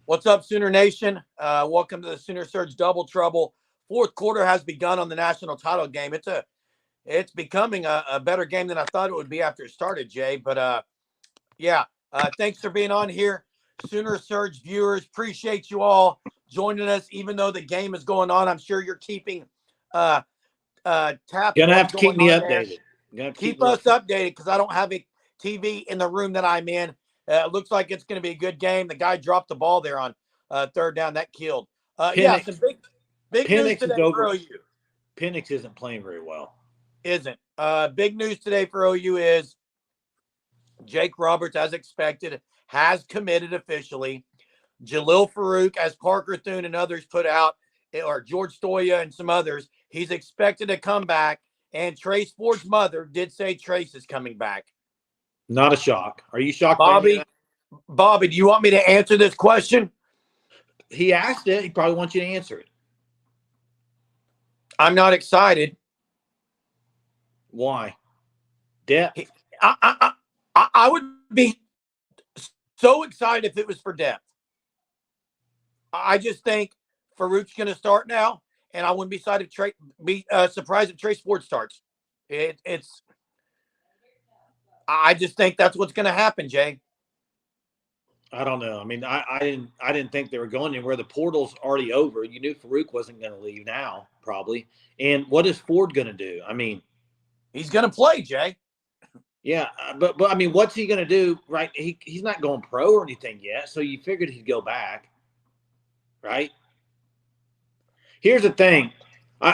What's up, Sooner Nation? Welcome to the Sooner Surge Double Trouble. Fourth quarter has begun on the national title game. It's becoming a better game than I thought it would be after it started, Jay. But thanks for being on here, Sooner Surge viewers. Appreciate you all joining us, even though the game is going on. I'm sure you're keeping tabs. Gonna have to keep me updated. Keep us updated because I don't have a TV in the room that I'm in. It looks like it's going to be a good game. The guy dropped the ball there on third down. That killed. Some big news today for OU. Penix isn't playing very well. Isn't. Big news today for OU is Jake Roberts, as expected, has committed officially. Jalil Farouk, as Parker Thune and others put out, or George Stoya and some others, he's expected to come back. And Trace Ford's mother did say Trace is coming back. Not a shock. Are you shocked? Bobby, do you want me to answer this question? He asked it. He probably wants you to answer it. I'm not excited. Why? Depth. I would be so excited if it was for depth. I just think Farouk's going to start now, and I wouldn't be surprised if Trace Ford starts. I just think that's what's going to happen, Jay. I don't know. I mean, I didn't think they were going anywhere. The portal's already over. You knew Farouk wasn't going to leave now, probably. And what is Ford going to do? I mean, he's going to play, Jay. Yeah, but I mean, what's he going to do? Right? He's not going pro or anything yet, so you figured he'd go back, right? Here's the thing: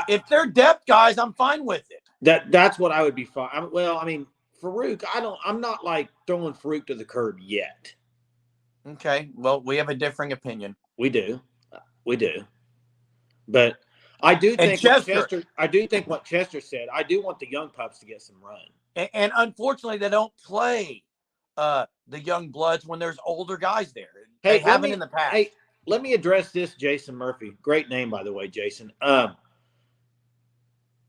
if they're depth guys, I'm fine with it. That's what I would be fine. Farouk, I'm not like throwing Farouk to the curb yet. Okay. Well, we have a differing opinion. We do. But I do think what Chester said. I do want the young pups to get some run. And unfortunately, they don't play the young bloods when there's older guys there. They haven't in the past. Hey, let me address this, Jason Murphy. Great name, by the way, Jason.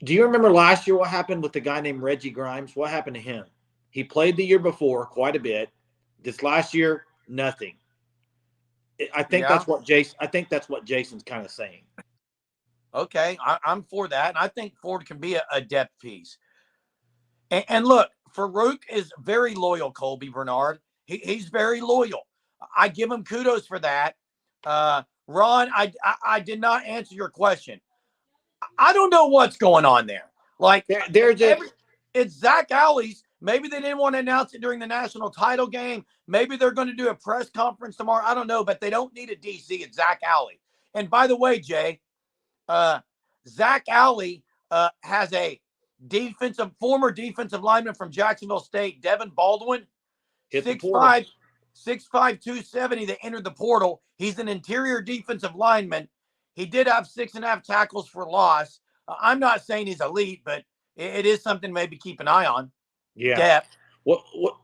Do you remember last year what happened with the guy named Reggie Grimes? What happened to him? He played the year before quite a bit. This last year, nothing. I think that's what Jason's kind of saying. Okay, I'm for that. And I think Ford can be a depth piece. And look, Farouk is very loyal, Colby Bernard. He's very loyal. I give him kudos for that. Ron, I did not answer your question. I don't know what's going on there. Like, it's Zach Alley's. Maybe they didn't want to announce it during the national title game. Maybe they're going to do a press conference tomorrow. I don't know, but they don't need a DC. It's Zach Alley. And by the way, Jay, Zach Alley has a former defensive lineman from Jacksonville State, Devin Baldwin, 6'5", 270, that entered the portal. He's an interior defensive lineman. He did have 6.5 tackles for loss. I'm not saying he's elite, but it is something to maybe keep an eye on. Yeah. Depth. What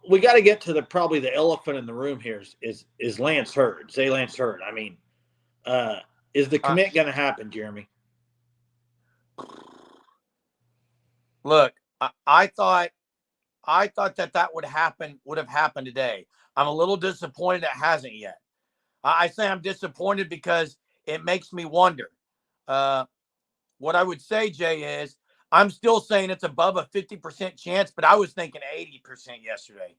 we got to get to probably the elephant in the room here is Lance Hurd. Say Lance Hurd. I mean, is the commit going to happen, Jeremy? Look, I thought that would have happened today. I'm a little disappointed it hasn't yet. I say I'm disappointed because it makes me wonder. What I would say, Jay, is I'm still saying it's above a 50% chance, but I was thinking 80% yesterday.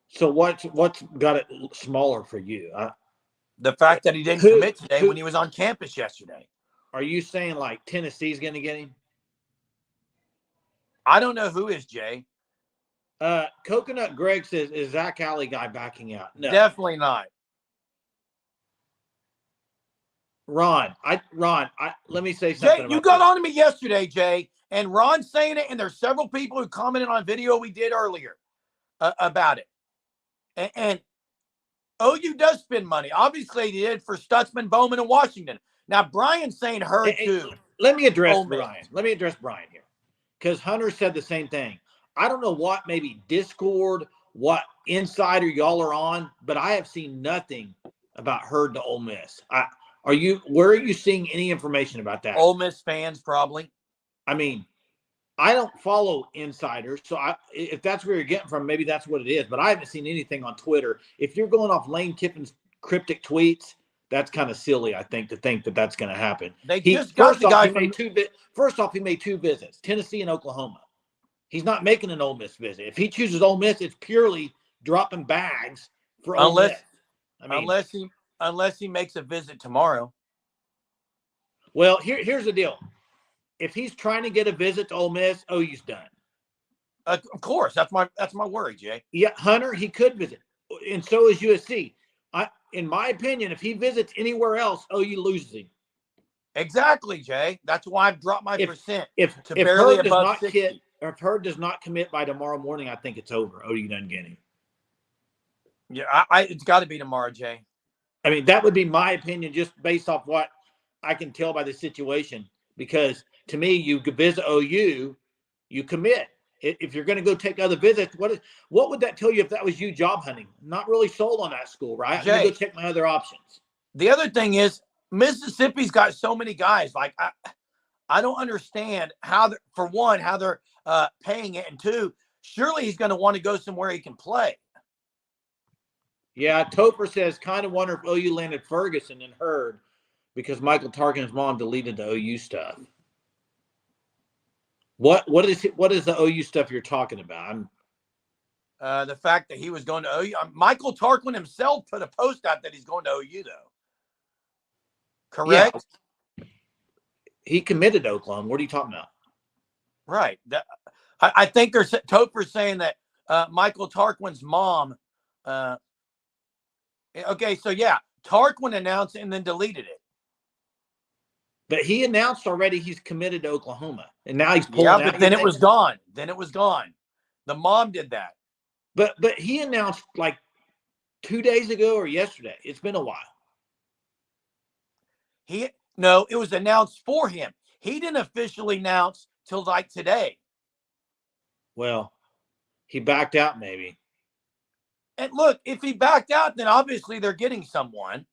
So what's got it smaller for you? The fact that he didn't commit today when he was on campus yesterday. Are you saying like Tennessee's going to get him? I don't know who is, Jay. Coconut Greg says, is Zach Alley guy backing out? No. Definitely not. Ron, let me say something. Jay, you got on to me yesterday, Jay, and Ron's saying it, and there's several people who commented on video we did earlier about it. And OU does spend money. Obviously, they did for Stutzman, Bowman, and Washington. Now, Brian's saying her too. Let me address Brian. Let me address Brian here, because Hunter said the same thing. I don't know what maybe Discord, what insider y'all are on, but I have seen nothing about Hurd to Ole Miss. Where are you seeing any information about that? Ole Miss fans, probably. I mean, I don't follow insiders, so if that's where you're getting from, maybe that's what it is. But I haven't seen anything on Twitter. If you're going off Lane Kiffin's cryptic tweets, that's kind of silly, I think, to think that that's going to happen. They just got the guy from. First off, he made 2 visits, Tennessee and Oklahoma. He's not making an Ole Miss visit. If he chooses Ole Miss, it's purely dropping bags for Ole Miss. I mean, unless he makes a visit tomorrow. Well, here's the deal. If he's trying to get a visit to Ole Miss, OU's done. Of course, that's my worry, Jay. Yeah, Hunter, he could visit, and so is USC. In my opinion, if he visits anywhere else, OU loses him. Exactly, Jay. That's why I've dropped my percent to barely above 60. If Hurd does not commit by tomorrow morning, I think it's over. OU doesn't get him. Yeah, it's got to be tomorrow, Jay. I mean, that would be my opinion, just based off what I can tell by the situation. Because to me, you could visit OU, you commit. If you're going to go take other visits, what would that tell you if that was you job hunting? Not really sold on that school, right? Jay, I'm going to go check my other options. The other thing is Mississippi's got so many guys. Like I don't understand how they're paying it, and 2, surely he's going to want to go somewhere he can play. Yeah, Topher says, kind of wonder if OU landed Ferguson and Hurd because Michael Tarkin's mom deleted the OU stuff. What is the OU stuff you're talking about? The fact that he was going to OU. Michael Tarquin himself put a post out that he's going to OU, though. Correct? Yeah. He committed to Oklahoma. What are you talking about? Right. I think there's Topher's saying that Michael Tarquin's mom. Okay, so yeah, Tarquin announced it and then deleted it. But he announced already he's committed to Oklahoma, and now he's pulling out. Yeah, but then it was gone. The mom did that. But he announced like 2 days ago or yesterday. It's been a while. No, it was announced for him. He didn't officially announce till like today. Well, he backed out maybe. And look, if he backed out, then obviously they're getting someone.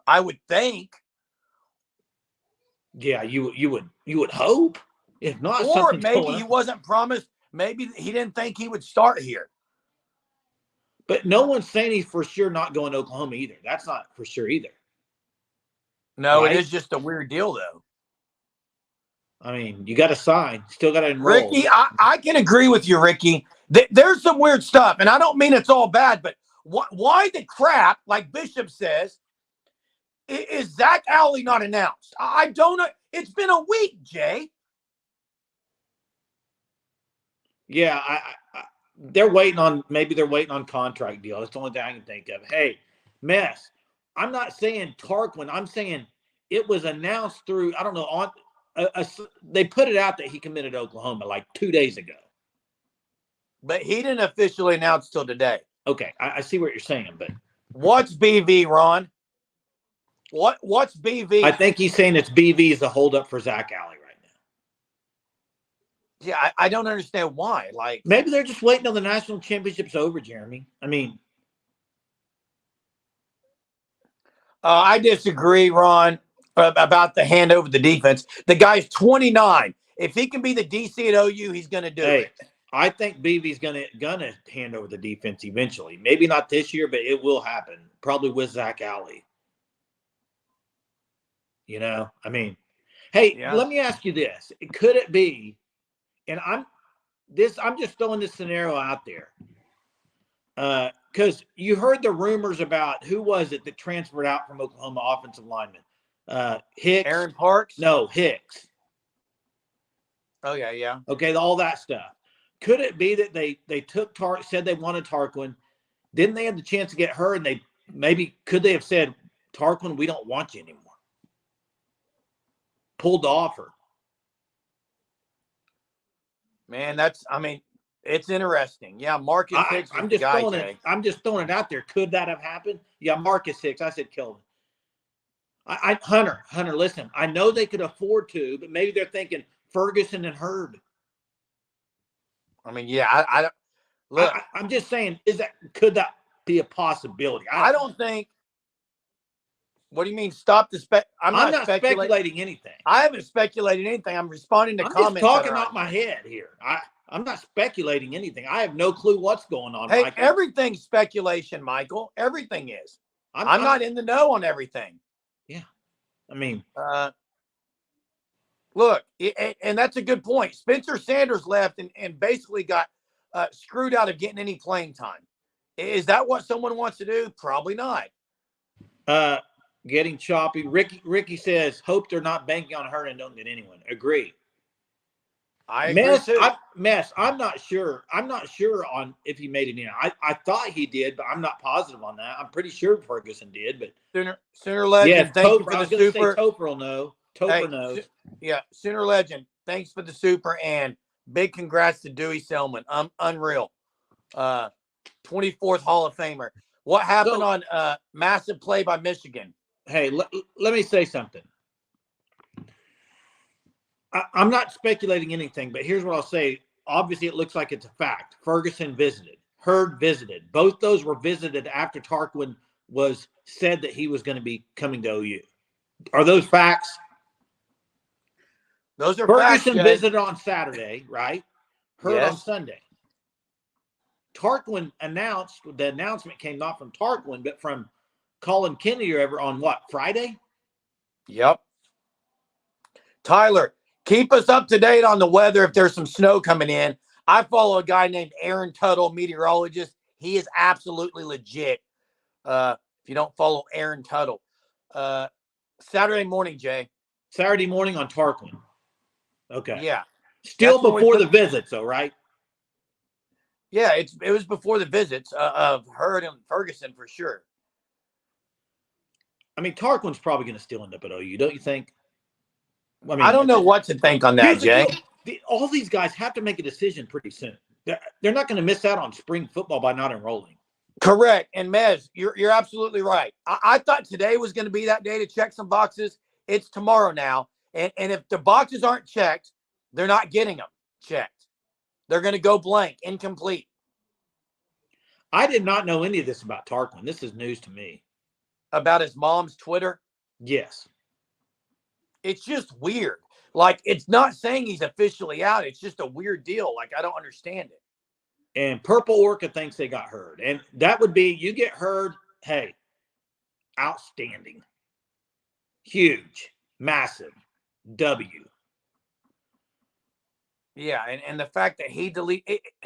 I would think. Yeah, you would hope. If not, or maybe he wasn't promised. Maybe he didn't think he would start here. But no one's saying he's for sure not going to Oklahoma either. That's not for sure either. No, right? It is just a weird deal, though. I mean, you got to sign. Still got to enroll. Ricky, I can agree with you, Ricky. There's some weird stuff, and I don't mean it's all bad, but why the crap, like Bishop says, is Zach Alley not announced? I don't know. It's been a week, Jay. Yeah, they're waiting on contract deal. That's the only thing I can think of. Hey, Mess, I'm not saying Tarquin. I'm saying it was announced through, I don't know, they put it out that he committed to Oklahoma like 2 days ago. But he didn't officially announce till today. Okay, I see what you're saying, but what's BV, Ron? What's BV? I think he's saying it's BV is the holdup for Zach Alley right now. Yeah, I don't understand why. Like maybe they're just waiting on the national championship's over, Jeremy. I mean, I disagree, Ron, about the hand over the defense. The guy's 29. If he can be the DC at OU, he's going to do it. I think BV's gonna hand over the defense eventually. Maybe not this year, but it will happen. Probably with Zach Alley. You know, I mean, hey, Let me ask you this: could it be? And I'm just throwing this scenario out there because you heard the rumors about who was it that transferred out from Oklahoma offensive lineman? Hicks, Aaron Parks? No, Hicks. Oh yeah. Okay, all that stuff. Could it be that they took said they wanted Tarquin, didn't they have the chance to get her, and could they have said, Tarquin, we don't want you anymore? Pulled the offer. Man, it's interesting. Yeah, Marcus Hicks. I'm just throwing it out there. Could that have happened? Yeah, Marcus Hicks. I said kill him. Hunter, listen, I know they could afford to, but maybe they're thinking Ferguson and Hurd. I mean, yeah, I don't look. I'm just saying, could that be a possibility? I don't think. What do you mean? Stop the spec? I'm not speculating anything. I haven't speculated anything. I'm responding to comments. I'm just talking out my head here. I'm not speculating anything. I have no clue what's going on, Hey, Michael. everything's speculation, Michael. Everything is. I'm I'm not in the know on everything. Yeah. I mean, look, and that's a good point. Spencer Sanders left and basically got screwed out of getting any playing time. Is that what someone wants to do? Probably not. Getting choppy. Ricky says, hope they're not banking on her and don't get anyone. Agree. I agree too. I'm not sure. I'm not sure on if he made it in. I thought he did, but I'm not positive on that. I'm pretty sure Ferguson did, but Sooner Legend, thank you for the super. Topher will know. Topher knows. Yeah, Sooner Legend, thanks for the super, and big congrats to Dewey Selman. Unreal. 24th Hall of Famer. What happened on massive play by Michigan? Hey, let me say something. I'm not speculating anything, but here's what I'll say. Obviously, it looks like it's a fact. Ferguson visited. Hurd visited. Both those were visited after Tarquin was said that he was going to be coming to OU. Are those facts? Those are Ferguson facts, visited on Saturday, right? Hurd on Sunday. Tarquin announced, the announcement came not from Tarquin, but from Colin Kennedy or ever on what, Friday? Yep. Tyler, keep us up to date on the weather if there's some snow coming in. I follow a guy named Aaron Tuttle, meteorologist. He is absolutely legit. If you don't follow Aaron Tuttle. Saturday morning, Jay. Saturday morning on Tarquin. Okay. Yeah. Still before the visits, though, right? Yeah, it was before the visits of Hurd and Ferguson for sure. I mean, Tarquin's probably going to still end up at OU, don't you think? I mean, I don't know what to think on that, Jay. All these guys have to make a decision pretty soon. They're not going to miss out on spring football by not enrolling. Correct. And Mez, you're absolutely right. I thought today was going to be that day to check some boxes. It's tomorrow now. And if the boxes aren't checked, they're not getting them checked. They're going to go blank, incomplete. I did not know any of this about Tarquin. This is news to me. About his mom's Twitter? Yes. It's just weird. Like, it's not saying he's officially out. It's just a weird deal. Like, I don't understand it. And Purple Orca thinks they got Hurd. And that would be, you get Hurd, hey, outstanding. Huge. Massive. W. Yeah, and the fact that he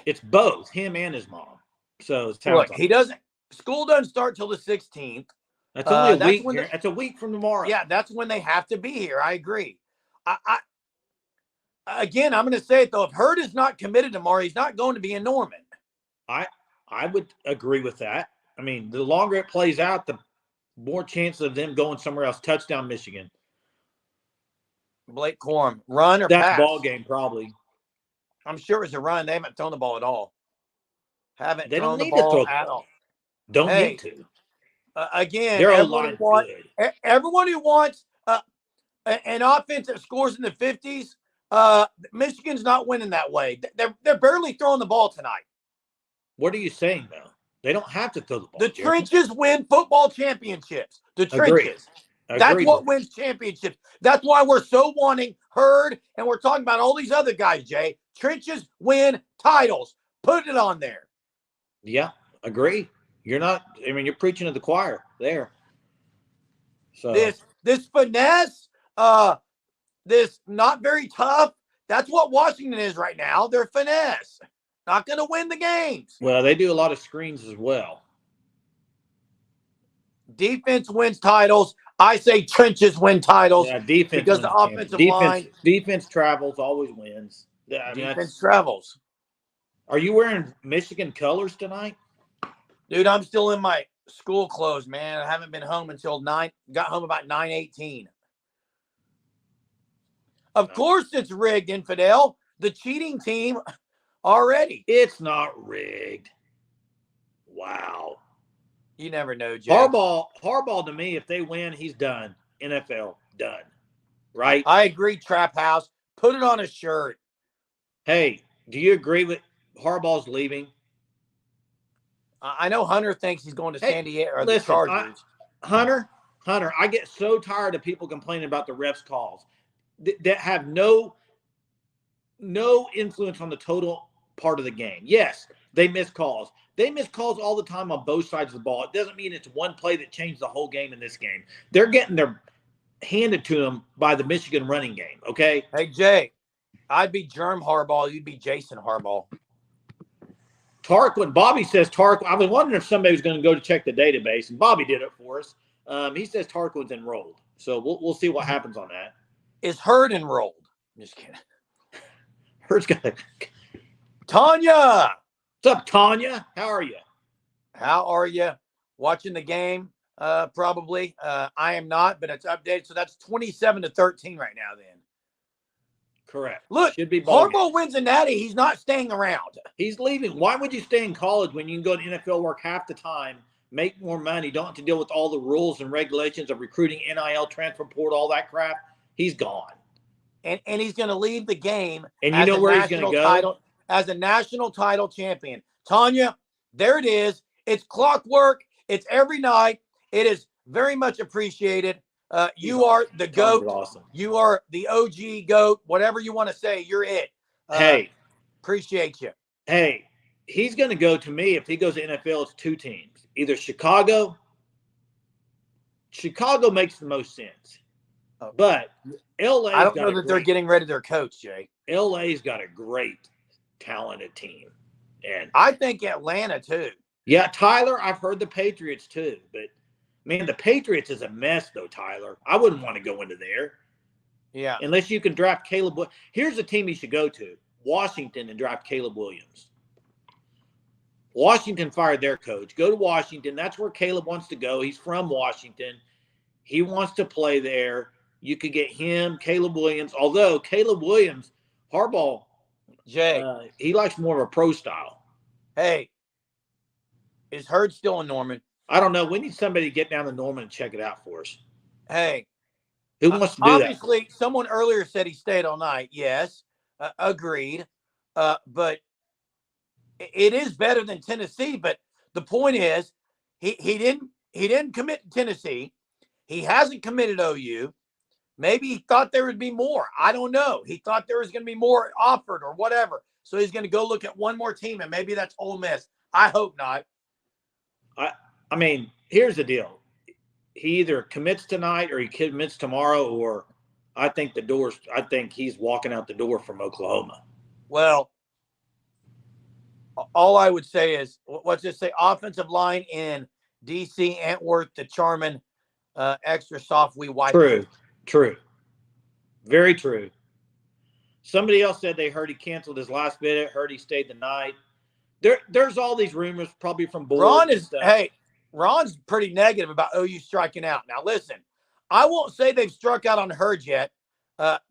it's both him and his mom. So it's look, he doesn't. School doesn't start till the 16th. That's only a week. That's a week from tomorrow. Yeah, that's when they have to be here. I agree. Again, I'm going to say it though. If Hurd is not committed tomorrow, he's not going to be in Norman. I would agree with that. I mean, the longer it plays out, the more chance of them going somewhere else. Touchdown, Michigan. Blake Corum, run or that's pass? Ball game probably. I'm sure it's a run. They haven't thrown the ball at all. They don't need to throw the ball. Don't need to. Again, everyone who wants an offense that scores in the 50s, Michigan's not winning that way. They're barely throwing the ball tonight. What are you saying, though? They don't have to throw the ball. The trenches win football championships. The trenches. That's what wins championships. That's why we're so wanting Hurd, and we're talking about all these other guys, Jay. Trenches win titles. Put it on there. Yeah, agree. You're not, I mean, you're preaching to the choir there. So this finesse, this not very tough, that's what Washington is right now. They're finesse. Not going to win the games. Well, they do a lot of screens as well. Defense wins titles. I say trenches win titles. Yeah, defense because the offensive line. Defense travels, always wins. Defense travels. Are you wearing Michigan colors tonight? Dude, I'm still in my school clothes, man. I haven't been home until 9. Got home about 9:18. Of course it's rigged, infidel. The cheating team already. It's not rigged. Wow. You never know, Jay. Harbaugh to me, if they win, he's done. NFL, done. Right? I agree, Trap House. Put it on a shirt. Hey, do you agree with Harbaugh's leaving? I know Hunter thinks he's going to San Diego or the Chargers. Hunter, I get so tired of people complaining about the refs' calls that have no influence on the total part of the game. Yes, they miss calls. They miss calls all the time on both sides of the ball. It doesn't mean it's one play that changed the whole game in this game. They're getting their handed to them by the Michigan running game, okay? Hey, Jay, I'd be Germ Harbaugh. You'd be Jason Harbaugh. Tarquin, Bobby says Tarquin. I was wondering if somebody was going to go to check the database, and Bobby did it for us. He says Tarquin's enrolled. So we'll see what happens on that. Is Hurd enrolled? I'm just kidding. Hurd's got a... Tanya! What's up, Tanya? How are you? How are you? Watching the game, probably. I am not, but it's updated. So that's 27-13 right now then. Correct. Look, should be Harbaugh wins a natty. He's not staying around. He's leaving. Why would you stay in college when you can go to NFL, work half the time, make more money, don't have to deal with all the rules and regulations of recruiting, NIL, transfer portal, all that crap? He's gone. And he's going to leave the game. And you know where he's going to go? As a national title champion. Tanya, there it is. It's clockwork. It's every night. It is very much appreciated. You are the GOAT. Awesome. You are the OG GOAT. Whatever you want to say, you're it. Hey. Appreciate you. Hey, he's going to go, to me, if he goes to NFL, it's two teams. Either Chicago. Chicago makes the most sense. But LA, I don't know that they're getting rid of their coach, Jay. LA's got a great, talented team. And I think Atlanta, too. Yeah, Tyler, I've heard the Patriots, too. But, man, the Patriots is a mess, though, Tyler. I wouldn't want to go into there. Yeah. Unless you can draft Caleb. Here's a team you should go to. Washington, and draft Caleb Williams. Washington fired their coach. Go to Washington. That's where Caleb wants to go. He's from Washington. He wants to play there. You could get him, Caleb Williams. Although Caleb Williams, Harbaugh, Jay, he likes more of a pro style. Hey, is Hurd still in Norman? I don't know. We need somebody to get down to Norman and check it out for us. Hey, who wants to do obviously, someone earlier said he stayed all night. Yes, agreed. But it is better than Tennessee. But the point is, he didn't commit to Tennessee. He hasn't committed OU. Maybe he thought there would be more. I don't know. He thought there was going to be more offered or whatever. So he's going to go look at one more team, and maybe that's Ole Miss. I hope not. I mean, here's the deal. He either commits tonight or he commits tomorrow, or I think he's walking out the door from Oklahoma. Well, all I would say is, what's this say? Offensive line in DC, Antwerp, the Charmin, extra soft, we wipe. True. Very true. Somebody else said they heard he canceled his last minute, heard he stayed the night. There's all these rumors, probably from board. Ron's pretty negative about OU striking out. Now, listen, I won't say they've struck out on Hurd yet.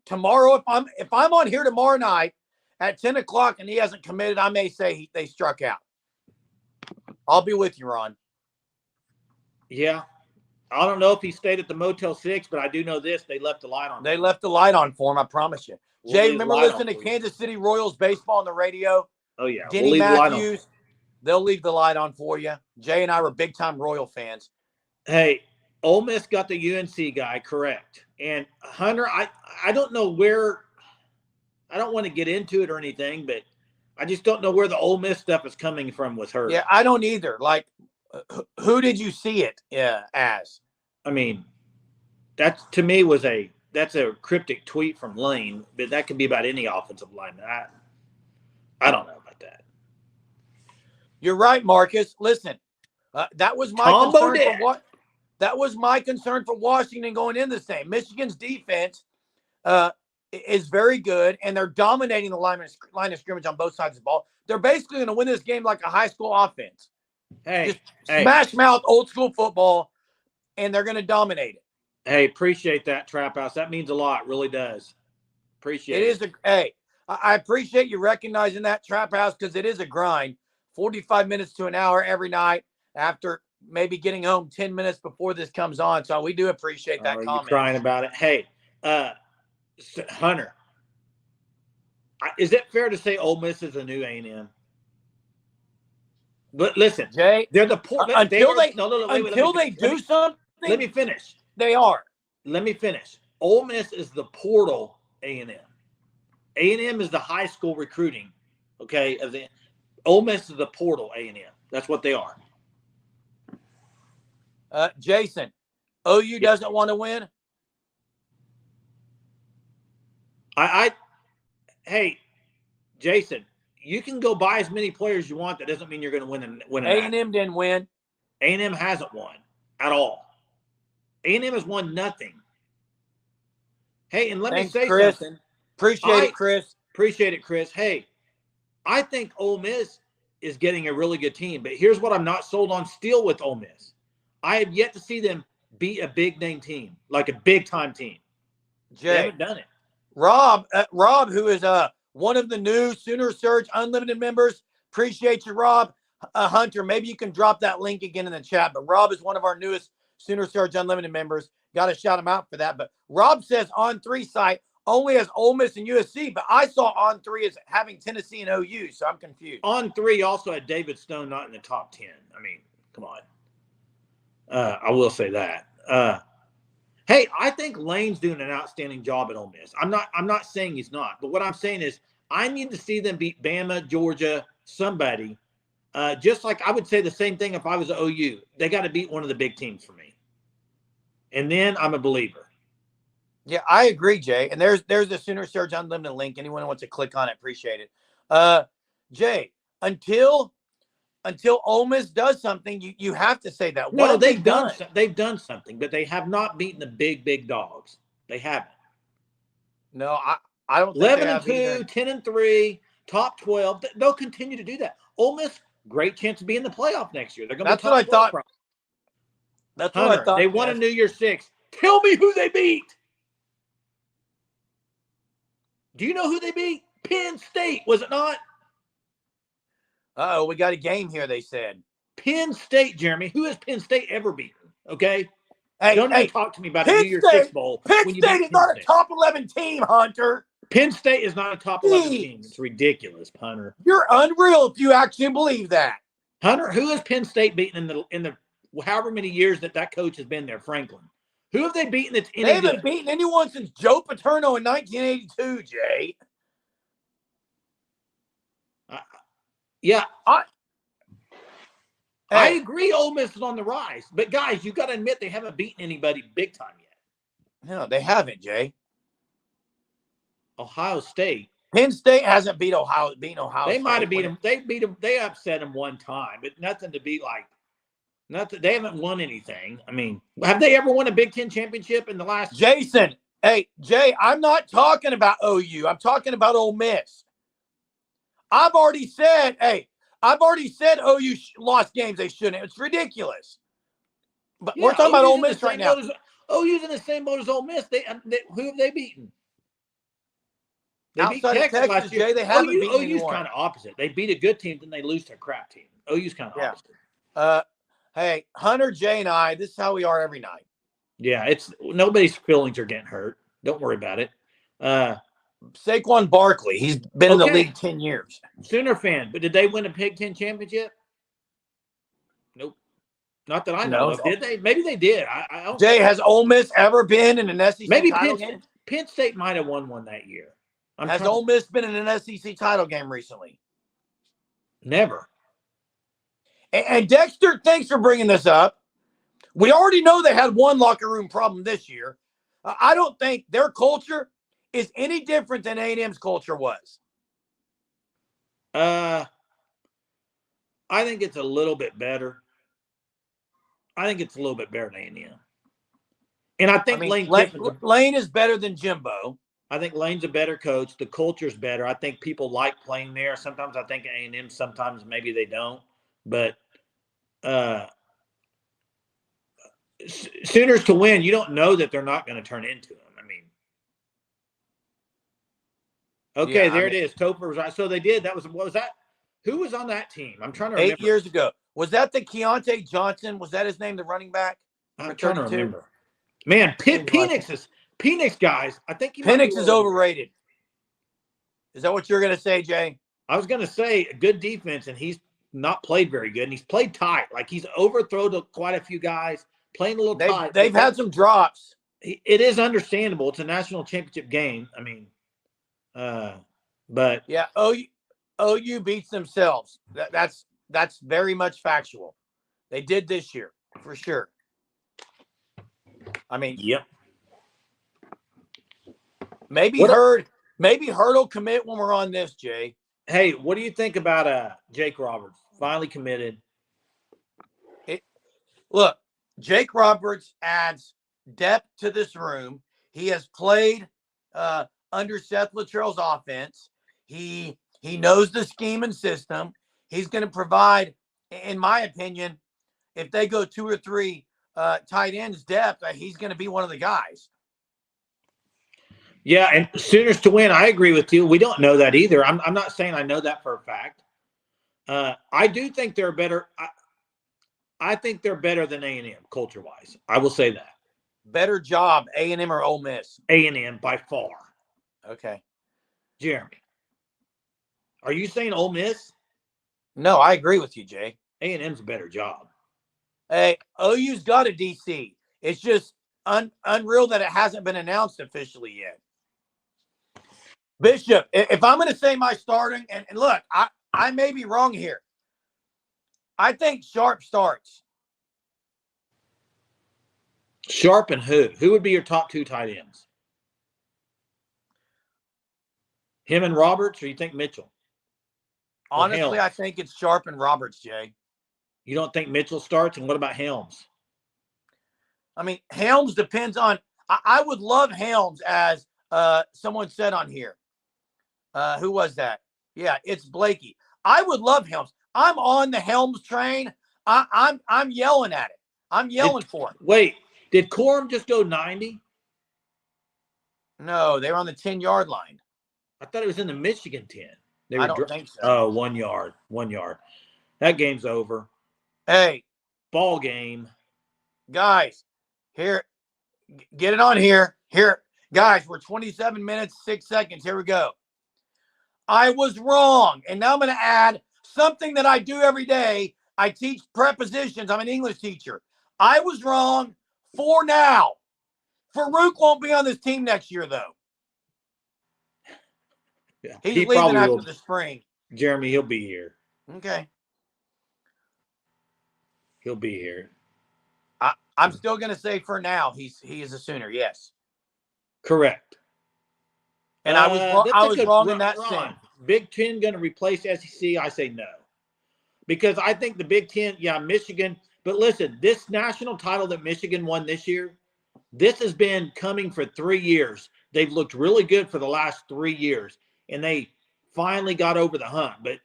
Tomorrow, if I'm on here tomorrow night at 10 o'clock and he hasn't committed, I may say they struck out. I'll be with you, Ron. Yeah. I don't know if he stayed at the Motel 6, but I do know this. They left the light on. They left the light on for him, I promise you. Jay, remember listening to Kansas City Royals baseball on the radio? Oh, yeah. Denny Matthews, they'll leave the light on for you. Jay and I were big-time Royal fans. Hey, Ole Miss got the UNC guy, correct. And Hunter, I don't know where – I don't want to get into it or anything, but I just don't know where the Ole Miss stuff is coming from with her. Yeah, I don't either. Like, who did you see it as? I mean, that to me that's a cryptic tweet from Lane, but that could be about any offensive lineman. I don't know about that. You're right, Marcus. Listen, that was my concern that was my concern for Washington going in the same. Michigan's defense is very good, and they're dominating the line of scrimmage on both sides of the ball. They're basically going to win this game like a high school offense. Just smash mouth, old school football, and they're going to dominate it. Hey, appreciate that, Trap House. That means a lot. Really does. Appreciate it. I appreciate you recognizing that, Trap House, because it is a grind. 45 minutes to an hour every night after maybe getting home 10 minutes before this comes on. So we do appreciate that comment. You're crying about it. Hey, Hunter, is it fair to say Ole Miss is the new A&M? But listen, Jay, they're the until they do something. Let me finish. They are. Let me finish. Ole Miss is the portal A&M. A&M is the high school recruiting. Okay, Ole Miss is the portal A&M. That's what they are. Jason, OU doesn't want to win. Hey, Jason, you can go buy as many players you want. That doesn't mean you're going to win. A&M didn't win. A&M hasn't won at all. A&M has won nothing. Hey, and let me say Chris. something. Appreciate it, Chris. Appreciate it, Chris. Hey, I think Ole Miss is getting a really good team, but here's what I'm not sold on still with Ole Miss. I have yet to see them beat a big name team, like a big time team. They haven't done it. Rob, who is one of the new Sooner Surge Unlimited members. Appreciate you, Rob. Hunter, maybe you can drop that link again in the chat. But Rob is one of our newest Sooner Surge Unlimited members. Got to shout him out for that. But Rob says On3 site only has Ole Miss and USC, but I saw On3 as having Tennessee and OU, so I'm confused. On3 also had David Stone not in the top 10. I mean, come on. I will say that. Hey, I think Lane's doing an outstanding job at Ole Miss. I'm not saying he's not, but what I'm saying is I need to see them beat Bama, Georgia, somebody. Just like I would say the same thing if I was at OU. They got to beat one of the big teams for me. And then I'm a believer. Yeah, I agree, Jay. And there's the Sooner Surge Unlimited link. Anyone who wants to click on it, appreciate it. Jay, until Ole Miss does something, you have to say that. No, they've done something, but they have not beaten the big dogs. They haven't. No, I don't think 11-2, 10-3, top 12. They'll continue to do that. Ole Miss, great chance to be in the playoff next year. They're going to. That's what I thought. That's what I thought. They won a New Year's Six. Tell me who they beat. Do you know who they beat? Penn State, was it not? We got a game here, they said. Penn State, Jeremy. Who has Penn State ever beaten? Okay? Don't even talk to me about Penn a New Year's Six Bowl. Penn State is not a top 11 team, Hunter. Penn State is not a top 11 team. It's ridiculous, Hunter. You're unreal if you actually believe that. Hunter, who has Penn State beaten in the however many years that coach has been there, Franklin? Who have they beaten that's any good? They haven't beaten anyone since Joe Paterno in 1982, Jay. Yeah. I agree Ole Miss is on the rise. But, guys, you got to admit they haven't beaten anybody big time yet. No, they haven't, Jay. Ohio State. Penn State hasn't beaten Ohio They State. might have beat them. They beat them. They upset them one time, but nothing to be like. Nothing. They haven't won anything. I mean, have they ever won a Big Ten championship in the last? Jason, hey, Jay, I'm not talking about OU. I'm talking about Ole Miss. I've already said OU lost games they shouldn't. It's ridiculous. But we're talking about Ole Miss right now. OU's in the same boat as Ole Miss. Who have they beaten? They beat Outside of Texas last year. Jay, they haven't beaten OU's anyone. kind of opposite. They beat a good team, then they lose to a crap team. OU's kind of opposite. Hey, Hunter, Jay, and I, this is how we are every night. Yeah, it's nobody's feelings are getting hurt. Don't worry about it. Saquon Barkley, he's been in the league 10 years. Sooner fan, but did they win a Big Ten championship? Nope. Not that I know of. Did they? Maybe they did. I don't Jay, has Ole Miss ever been in an SEC title game? Penn State might have won one that year. Has Ole Miss been in an SEC title game recently? Never. And Dexter, thanks for bringing this up. We already know they had one locker room problem this year. I don't think their culture is any different than A&M's culture was. I think it's a little bit better. I think it's a little bit better than A&M. And I think Lane is better than Jimbo. I think Lane's a better coach. The culture's better. I think people like playing there. Sometimes I think A&M, sometimes maybe they don't. But Sooners to win, you don't know that they're not going to turn into them. I mean, okay, it is. Topher was right. So they did. What was that? Who was on that team? I'm trying to remember. 8 years ago. Was that the Keontae Johnson? Was that his name, the running back? I'm trying to remember. Man, Penix, guys. I think Penix is overrated. Is that what you're going to say, Jay? I was going to say a good defense, and he's not played very good, and he's played tight. Like he's overthrown to quite a few guys, playing a little tight. They've had some drops. It is understandable. It's a national championship game. I mean, but yeah, OU beats themselves. That's very much factual. They did this year for sure. I mean, Yep. maybe What? Hurd will commit when we're on this, Jay. Hey, what do you think about Jake Roberts finally committed? Look, Jake Roberts adds depth to this room. He has played under Seth Luttrell's offense. He knows the scheme and system. He's going to provide, in my opinion, if they go 2 or 3 tight ends depth, he's going to be one of the guys. Yeah, and Sooners to win. I agree with you. We don't know that either. I'm not saying I know that for a fact. I do think they're better. I think they're better than A&M culture-wise. I will say that. Better job, A&M or Ole Miss? A&M by far. Okay. Jeremy, are you saying Ole Miss? No, I agree with you, Jay. A&M's a better job. Hey, OU's got a DC. It's just unreal that it hasn't been announced officially yet. Bishop, if I'm going to say my starting, and look, I may be wrong here. I think Sharp starts. Sharp and who? Who would be your top 2 tight ends? Him and Roberts, or you think Mitchell? Honestly, I think it's Sharp and Roberts, Jay. You don't think Mitchell starts? And what about Helms? I mean, Helms depends on – I would love Helms as someone said on here. Who was that? Yeah, it's Blakey. I would love Helms. I'm on the Helms train. I'm yelling at it. I'm yelling for it. Wait, did Corum just go 90? No, they were on the 10-yard line. I thought it was in the Michigan 10. I don't think so. Oh, 1 yard. 1 yard. That game's over. Hey. Ball game. Guys, here, get it on here. Here, guys, we're 27 minutes, 6 seconds. Here we go. I was wrong. And now I'm going to add something that I do every day. I teach prepositions. I'm an English teacher. I was wrong for now. Farouk won't be on this team next year, though. Yeah, He's leaving after the spring. Jeremy, he'll be here. Okay. He'll be here. I'm still going to say for now he is a Sooner, yes. Correct. And I was wrong in that sense. Big Ten going to replace SEC? I say no. Because I think the Big Ten, Michigan. But listen, this national title that Michigan won this year, this has been coming for 3 years. They've looked really good for the last 3 years. And they finally got over the hump. But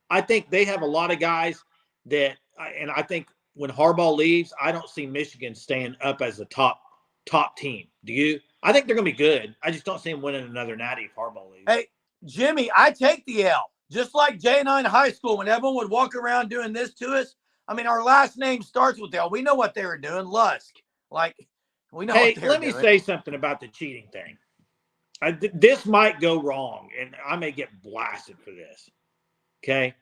I think they have a lot of guys that – and I think when Harbaugh leaves, I don't see Michigan staying up as a top team. Do you? I think they're going to be good. I just don't see them winning another natty if Harbaugh leaves. Hey, Jimmy, I take the L. Just like Jay and I in high school, when everyone would walk around doing this to us. I mean, our last name starts with L. We know what they were doing. Lusk. Like, we know what they were doing. Let me say something about the cheating thing. This might go wrong, and I may get blasted for this. Okay?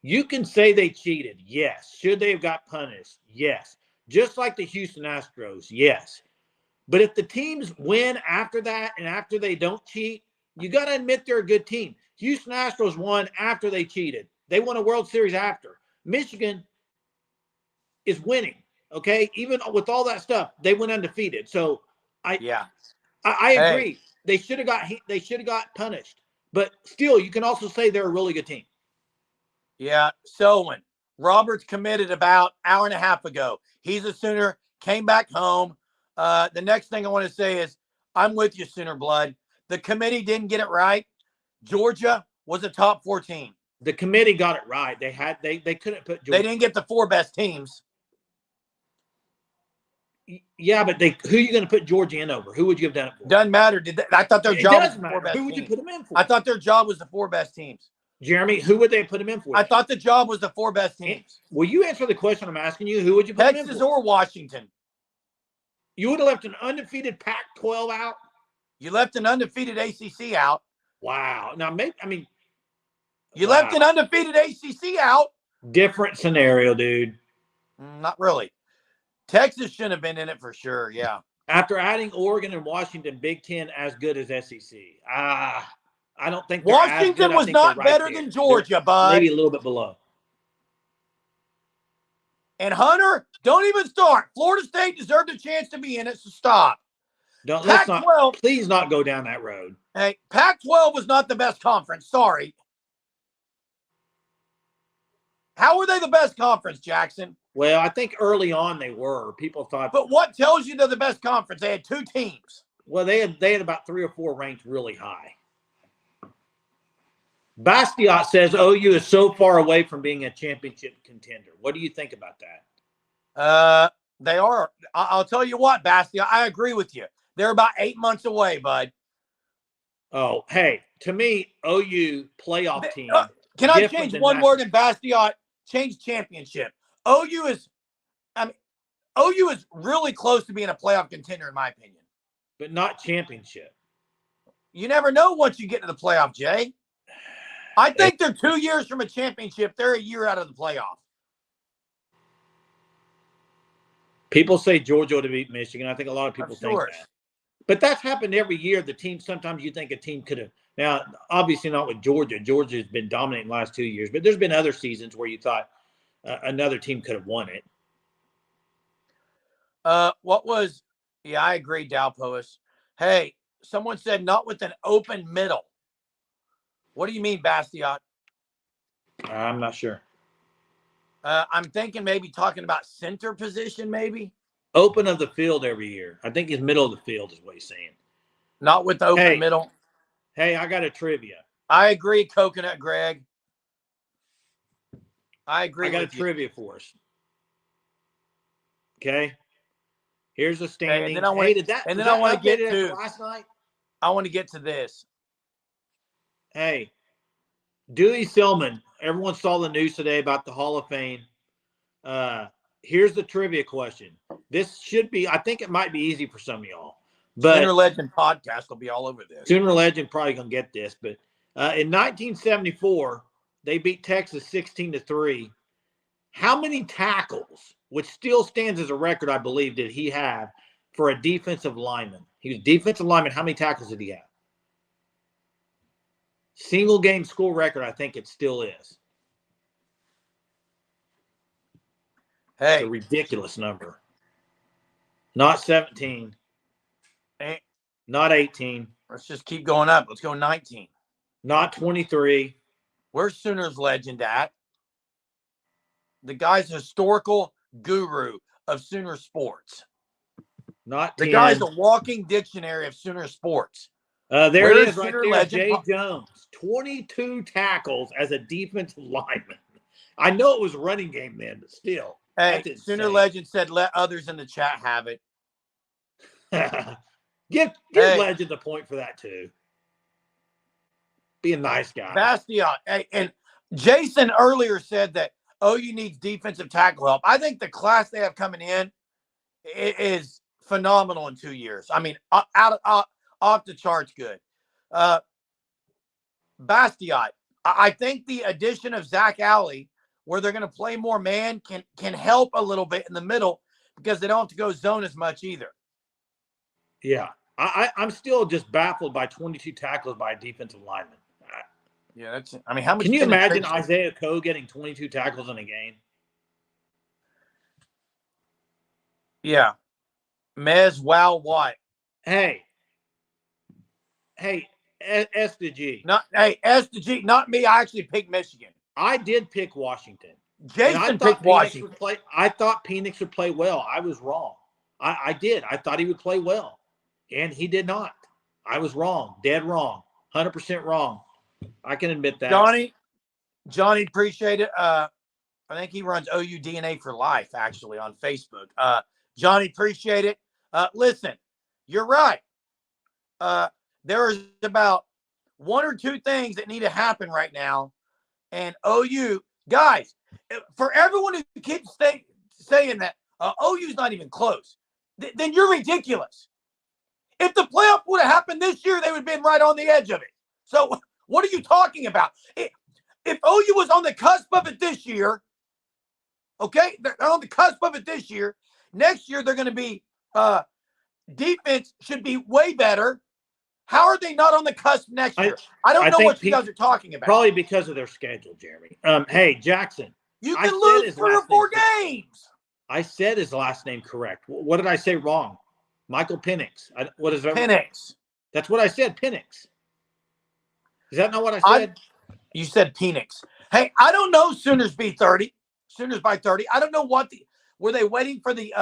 You can say they cheated. Yes. Should they have got punished? Yes. Just like the Houston Astros. Yes. But if the teams win after that and after they don't cheat, you got to admit they're a good team. Houston Astros won after they cheated. They won a World Series after. Michigan is winning, okay? Even with all that stuff, they went undefeated. So I agree. Hey. They should have got punished. But still, you can also say they're a really good team. Yeah, Selwyn. Roberts committed about an hour and a half ago. He's a Sooner, came back home. The next thing I want to say is I'm with you, Sooner Blood. The committee didn't get it right. Georgia was a top 4 team. The committee got it right. They couldn't put Georgia. They didn't get the 4 best teams. Yeah, but who are you going to put Georgia in over? Who would you have done it for? Doesn't matter. I thought their job was the 4 best teams. Who would you put them in for? I thought their job was the 4 best teams. Jeremy, who would they put him in for? I thought the job was the 4 best teams. Will you answer the question I'm asking you? Who would you put him in for? Texas or Washington? You would have left an undefeated Pac-12 out? You left an undefeated ACC out. Wow. Now, you left an undefeated ACC out. Different scenario, dude. Not really. Texas shouldn't have been in it for sure, yeah. After adding Oregon and Washington, Big Ten as good as SEC. I don't think they're as good. Washington I was think they're not right better there. than Georgia, bud. Maybe a little bit below. And Hunter, don't even start. Florida State deserved a chance to be in it, so stop. Let's not. Pac-12, Please not go down that road. hey, Pac-12 was not the best conference. Sorry. How were they the best conference, Jackson? Well, I think early on they were. People thought. But what tells you they're the best conference? They had 2 teams. Well, they had about 3 or 4 ranked really high. Bastiat says OU is so far away from being a championship contender. What do you think about that? They are. I'll tell you what, Bastia, I agree with you. They're about 8 months away, bud. Oh, hey, to me, OU playoff team. Can I change one word in Bastiat? Change championship. OU is really close to being a playoff contender, in my opinion. But not championship. You never know once you get to the playoff, Jay. I think they're 2 years from a championship. They're a year out of the playoff. People say Georgia to beat Michigan. I think a lot of people think that. But that's happened every year. The team, sometimes you think a team could have. Now, obviously not with Georgia. Georgia has been dominating the last 2 years. But there's been other seasons where you thought another team could have won it. I agree, Dalpois. Hey, someone said not with an open middle. What do you mean, Bastiat? I'm not sure. I'm thinking maybe talking about center position, maybe. Open of the field every year. I think his middle of the field is what he's saying. Not with the open middle. Hey, I got a trivia. I agree, Coconut Greg. I agree. I got a trivia for us. Okay. Here's the standings. I want to get to last night. I want to get to this. Hey, Dewey Silman. Everyone saw the news today about the Hall of Fame. Here's the trivia question. This should be, I think it might be easy for some of y'all. But Sooner Legend podcast will be all over this. Sooner Legend probably going to get this. But in 1974, they beat Texas 16-3. How many tackles, which still stands as a record, I believe, did he have for a defensive lineman? He was defensive lineman. How many tackles did he have? Single game school record, I think it still is. Hey, it's a ridiculous number. Not 17. Not 18. Let's just keep going up. Let's go 19. Not 23. Where's Sooners legend at? The guy's a historical guru of Sooner sports. Not 10. The guy's a walking dictionary of Sooner sports. There it is right there, Jay Jones. 22 tackles as a defensive lineman. I know it was running game then, but still. Hey, Sooner Legend said, let others in the chat have it. Give Legend a point for that, too. Be a nice guy. Bastiat. Hey, and Jason earlier said that OU needs defensive tackle help. I think the class they have coming in is phenomenal in 2 years. I mean, off the charts good. Bastiat. I think the addition of Zach Alley, where they're going to play more man, can help a little bit in the middle because they don't have to go zone as much either. Yeah. I'm still just baffled by 22 tackles by a defensive lineman. Yeah, how much can you imagine Isaiah Coe getting 22 tackles in a game? Yeah. Mez, wow, what? Hey, S to G. S to G, not me. I actually picked Michigan. I did pick Washington. Jason picked Washington. I thought Penix would play well. I was wrong. I did. I thought he would play well. And he did not. I was wrong. Dead wrong. 100% wrong. I can admit that. Johnny, appreciate it. I think he runs OU DNA for life, actually, on Facebook. Johnny, appreciate it. Listen, you're right. There's about 1 or 2 things that need to happen right now. And OU, guys, for everyone who keeps saying that OU's not even close, then you're ridiculous. If the playoff would have happened this year, they would have been right on the edge of it. So what are you talking about? If OU was on the cusp of it this year, okay, they're on the cusp of it this year. Next year, they're going to be defense should be way better. How are they not on the cusp next year? I don't know think what you guys are talking about. Probably because of their schedule, Jeremy. Hey, Jackson. You can lose 3 or 4 games. I said his last name correct. What did I say wrong? Michael Penix. What is that? Penix. That's what I said, Penix. Is that not what I said? You said Penix. Hey, I don't know. Sooners by 30. I don't know were they waiting for the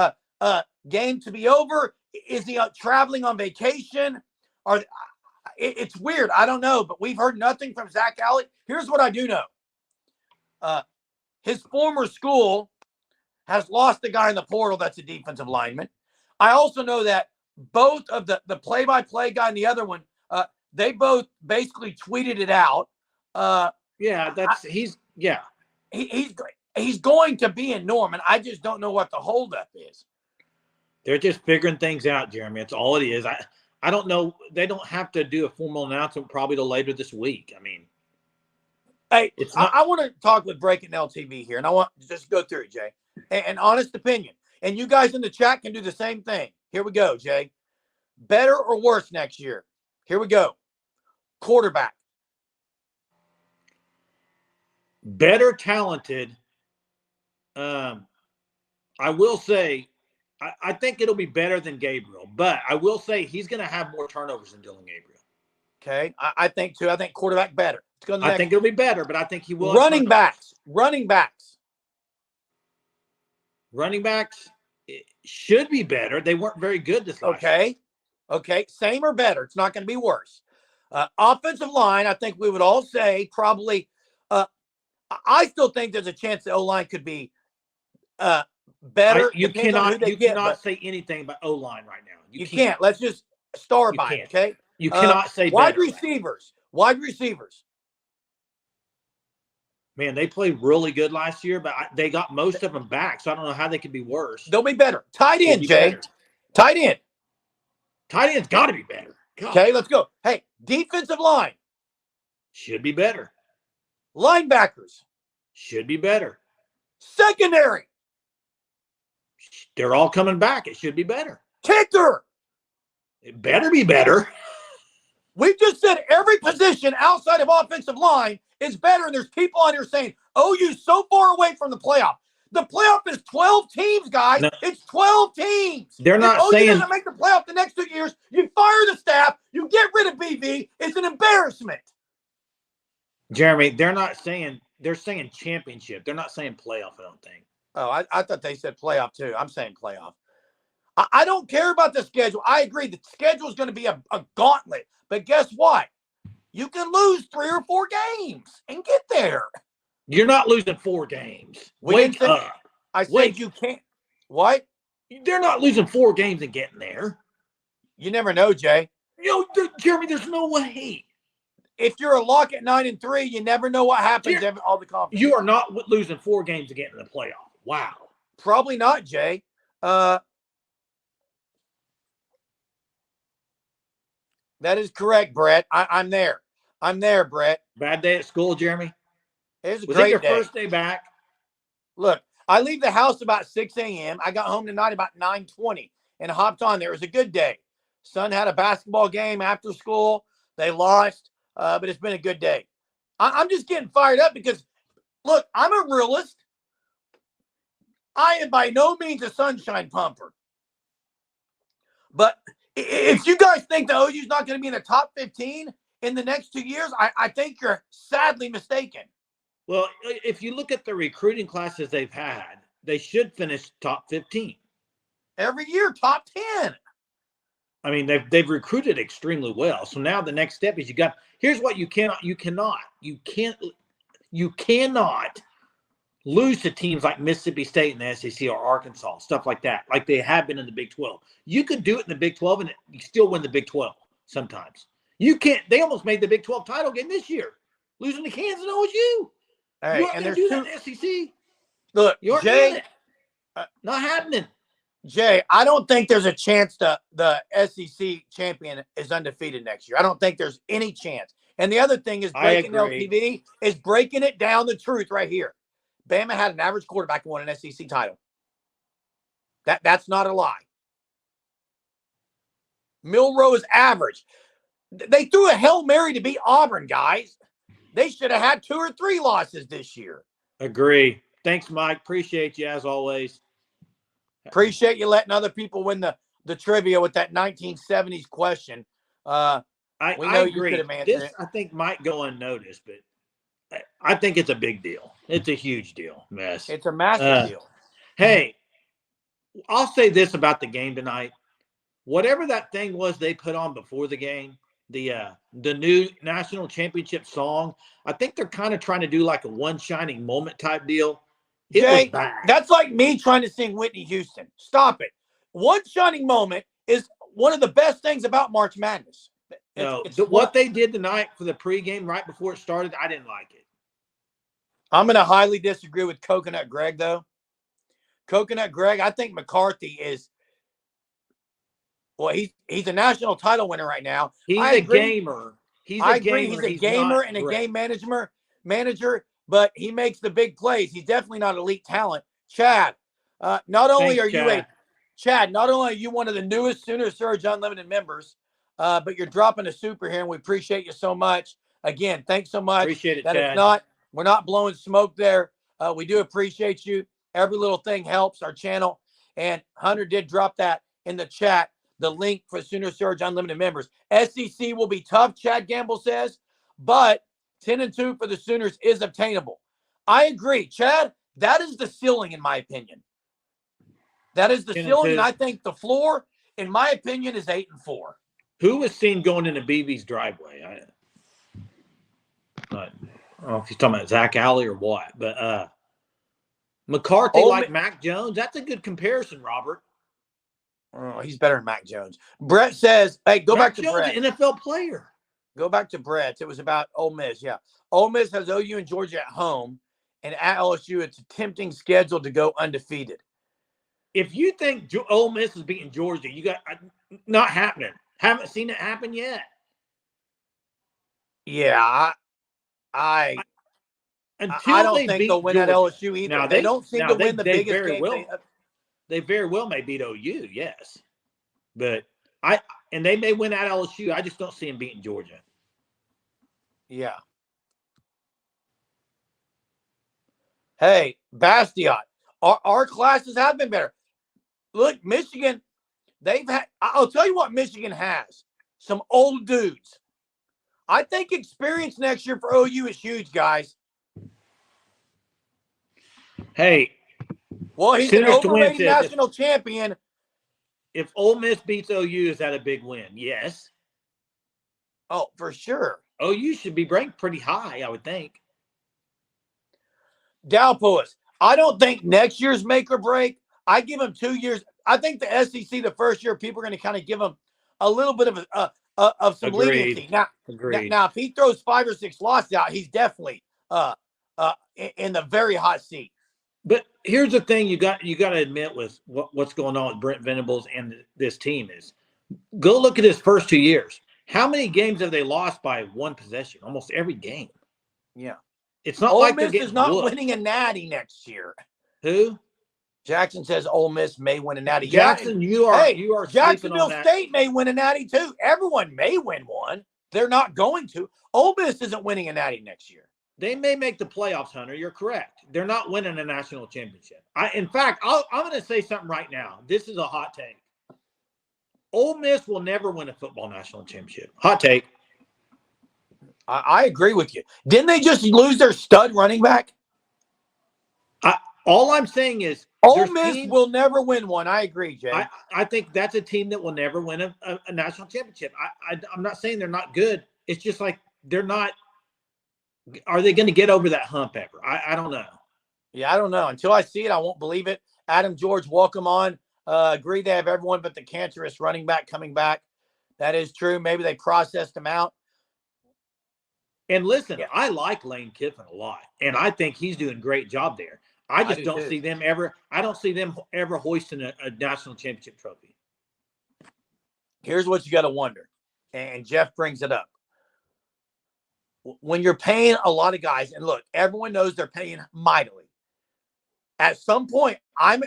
game to be over? Is he traveling on vacation? Or it's weird. I don't know, but we've heard nothing from Zach Alley. Here's what I do know. His former school has lost the guy in the portal that's a defensive lineman. I also know that both of the play-by-play guy and the other one, they both basically tweeted it out. He's going to be in Norman. I just don't know what the holdup is. They're just figuring things out, Jeremy. That's all it is. I don't know. They don't have to do a formal announcement probably till later this week. I mean, hey, I want to talk with Breaking LTV here, and I want to just go through it, Jay. An honest opinion. And you guys in the chat can do the same thing. Here we go, Jay. Better or worse next year? Here we go. Quarterback. Better talented. I will say, I think it'll be better than Gabriel, but I will say he's going to have more turnovers than Dylan Gabriel. Okay, I think too. I think quarterback better. I think it'll be better, but I think he will. Running backs. Running backs should be better. They weren't very good this last year. Okay, same or better. It's not going to be worse. Offensive line, I think we would all say probably. I still think there's a chance the O-line could be better. You cannot say anything about O-line right now. You can't. Let's just start by it, okay? You cannot say wide receivers. Wide receivers. Man, they played really good last year, but they got most of them back, so I don't know how they could be worse. They'll be better. Tight end, Jay. Tight end. Tight end's got to be better. God. Okay, let's go. Hey, defensive line. Should be better. Linebackers. Should be better. Secondary. They're all coming back. It should be better. Kicker. It better be better. We just said every position outside of offensive line is better, and there's people on here saying, OU's so far away from the playoff. The playoff is 12 teams, guys. No, it's 12 teams. They're not if saying – OU doesn't make the playoff the next 2 years, you fire the staff, you get rid of BV. It's an embarrassment. Jeremy, they're not saying – they're saying championship. They're not saying playoff, I don't think. Oh, I thought they said playoff too. I'm saying playoff. I don't care about the schedule. I agree. The schedule is going to be a gauntlet. But guess what? You can lose 3 or 4 games and get there. You're not losing 4 games. Wake up. I said you can't. What? They're not losing 4 games and getting there. You never know, Jay. Jeremy, there's no way. If you're a lock at 9-3, you never know what happens. All the conference. You are not losing 4 games to get in the playoff. Wow. Probably not, Jay. That is correct, Brett. I'm there. I'm there, Brett. Bad day at school, Jeremy? It was a great day. Was it your first day back? Look, I leave the house about 6 a.m. I got home tonight about 9:20 and hopped on there. It was a good day. Son had a basketball game after school. They lost, but it's been a good day. I'm just getting fired up because, look, I'm a realist. I am by no means a sunshine pumper. But if you guys think the OU's not going to be in the top 15 in the next 2 years, I think you're sadly mistaken. Well, if you look at the recruiting classes they've had, they should finish top 15. Every year, top 10. I mean, they've recruited extremely well. So now the next step is here's what you cannot lose to teams like Mississippi State in the SEC or Arkansas, stuff like that, like they have been in the Big 12. You could do it in the Big 12 and you still win the Big 12 sometimes. You can't. They almost made the Big 12 title game this year, losing to Kansas and OSU. Hey, you aren't going to do that in the SEC. Look, Jay, not happening. Jay, I don't think there's a chance the SEC champion is undefeated next year. I don't think there's any chance. And the other thing is breaking LTV is breaking it down the truth right here. Bama had an average quarterback who won an SEC title. That's not a lie. Milroe is average. They threw a Hail Mary to beat Auburn, guys. They should have had 2 or 3 losses this year. Agree. Thanks, Mike. Appreciate you as always. Appreciate you letting other people win the trivia with that 1970s question. I You agree. could have answered it. I think might go unnoticed, but I think it's a big deal. It's a huge deal. Mess. It's a massive deal. Hey, I'll say this about the game tonight. Whatever that thing was they put on before the game, the new national championship song, I think they're kind of trying to do like a one shining moment type deal. Jay, that's like me trying to sing Whitney Houston. Stop it. One shining moment is one of the best things about March Madness. What they did tonight for the pregame right before it started, I didn't like it. I'm going to highly disagree with Coconut Greg, though. Coconut Greg, I think McCarthy is, well, he's a national title winner right now. He's a gamer. I agree. He's a gamer and a game manager, but he makes the big plays. He's definitely not elite talent. Chad, not only are you one of the newest Sooner Surge Unlimited members, but you're dropping a super here, and we appreciate you so much. Again, thanks so much. Appreciate it, Chad. We're not blowing smoke there. We do appreciate you. Every little thing helps our channel. And Hunter did drop that in the chat, the link for Sooner Surge Unlimited members. SEC will be tough, Chad Gamble says, but 10-2 for the Sooners is obtainable. I agree, Chad. That is the ceiling, in my opinion. That is the ceiling, and I think the floor, in my opinion, is 8-4. Who was seen going into BB's driveway? I don't know if he's talking about Zach Alley or what, but McCarthy Mac Jones. That's a good comparison, Robert. Oh, he's better than Mac Jones. Brett says, hey, go back to Brett. An NFL player. Go back to Brett. It was about Ole Miss. Yeah. Ole Miss has OU and Georgia at home, and at LSU, it's a tempting schedule to go undefeated. If you think Ole Miss is beating Georgia, you got not happening. Haven't seen it happen yet. Yeah, I don't think they'll win at LSU either. Now, they don't seem to win the biggest game. They very well may beat OU, yes. But they may win at LSU. I just don't see them beating Georgia. Yeah. Hey, Bastion, our classes have been better. Look, Michigan, I'll tell you what Michigan has. Some old dudes. I think experience next year for OU is huge, guys. Hey. Well, he's an overrated national champion. If Ole Miss beats OU, is that a big win? Yes. Oh, for sure. OU should be ranked pretty high, I would think. Dalpois, I don't think next year's make or break. I give them 2 years. I think the SEC, the first year, people are going to kind of give them a little bit of some leniency. Now, if he throws 5 or 6 losses out, he's definitely in the very hot seat. But here's the thing you got to admit with what's going on with Brent Venables and this team is go look at his first 2 years. How many games have they lost by one possession? Almost every game. Yeah. It's not like Ole Miss is not winning a natty next year. Who? Jackson says Ole Miss may win a natty. Jackson, you are Jacksonville State may win a natty too. Everyone may win one. They're not going to. Ole Miss isn't winning a natty next year. They may make the playoffs, Hunter. You're correct. They're not winning a national championship. In fact, I'm going to say something right now. This is a hot take. Ole Miss will never win a football national championship. Hot take. I agree with you. Didn't they just lose their stud running back? All I'm saying is Ole Miss will never win one. I agree, Jay. I think that's a team that will never win a national championship. I'm not saying they're not good. It's just like they're not. Are they going to get over that hump ever? I don't know. Yeah, I don't know. Until I see it, I won't believe it. Adam George, welcome on. Agree they have everyone but the cancerous running back coming back. That is true. Maybe they processed him out. And listen, I like Lane Kiffin a lot, and I think he's doing a great job there. I just don't see them ever. I don't see them ever hoisting a national championship trophy. Here's what you got to wonder, and Jeff brings it up. When you're paying a lot of guys, and look, everyone knows they're paying mightily. At some point, I'm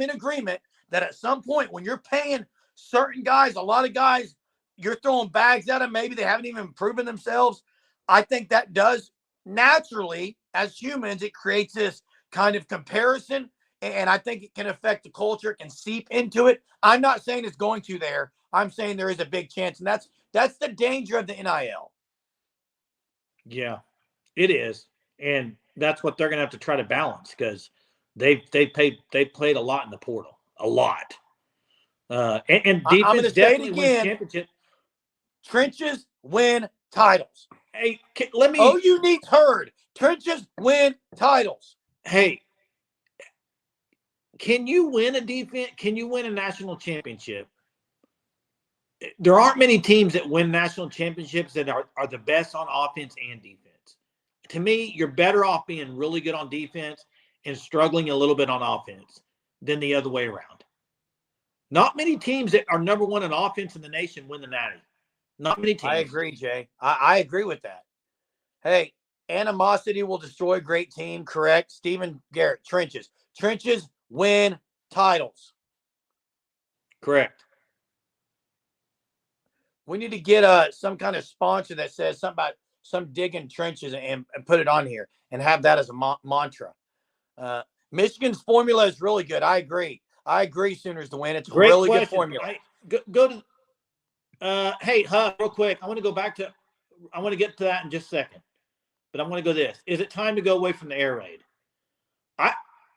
in agreement that at some point when you're paying certain guys, a lot of guys you're throwing bags at them. Maybe they haven't even proven themselves. I think that does naturally, as humans, it creates this kind of comparison. And I think it can affect the culture, it can seep into it. I'm not saying it's going to there. I'm saying there is a big chance. And that's the danger of the NIL. Yeah, it is. And that's what they're going to have to try to balance because they played a lot in the portal, a lot. And I'm going defense to say it definitely wins again. championship. Trenches win titles. Hey, let me. Oh, you need heard. Trenches win titles. Hey, can you win a defense? Can you win a national championship? There aren't many teams that win national championships that are the best on offense and defense. To me, you're better off being really good on defense and struggling a little bit on offense than the other way around. Not many teams that are number one in offense in the nation win the Natty. Not many teams. I agree, Jay. I agree with that. Hey, animosity will destroy a great team, correct? Stephen Garrett, trenches. Trenches win titles. Correct. We need to get some kind of sponsor that says something about some digging trenches and put it on here and have that as a mantra. Michigan's formula is really good. I agree. Sooners to win. It's a really good formula. Go to hey, Hub, real quick. I want to get to that in just a second. But I want to go this. Is it time to go away from the air raid?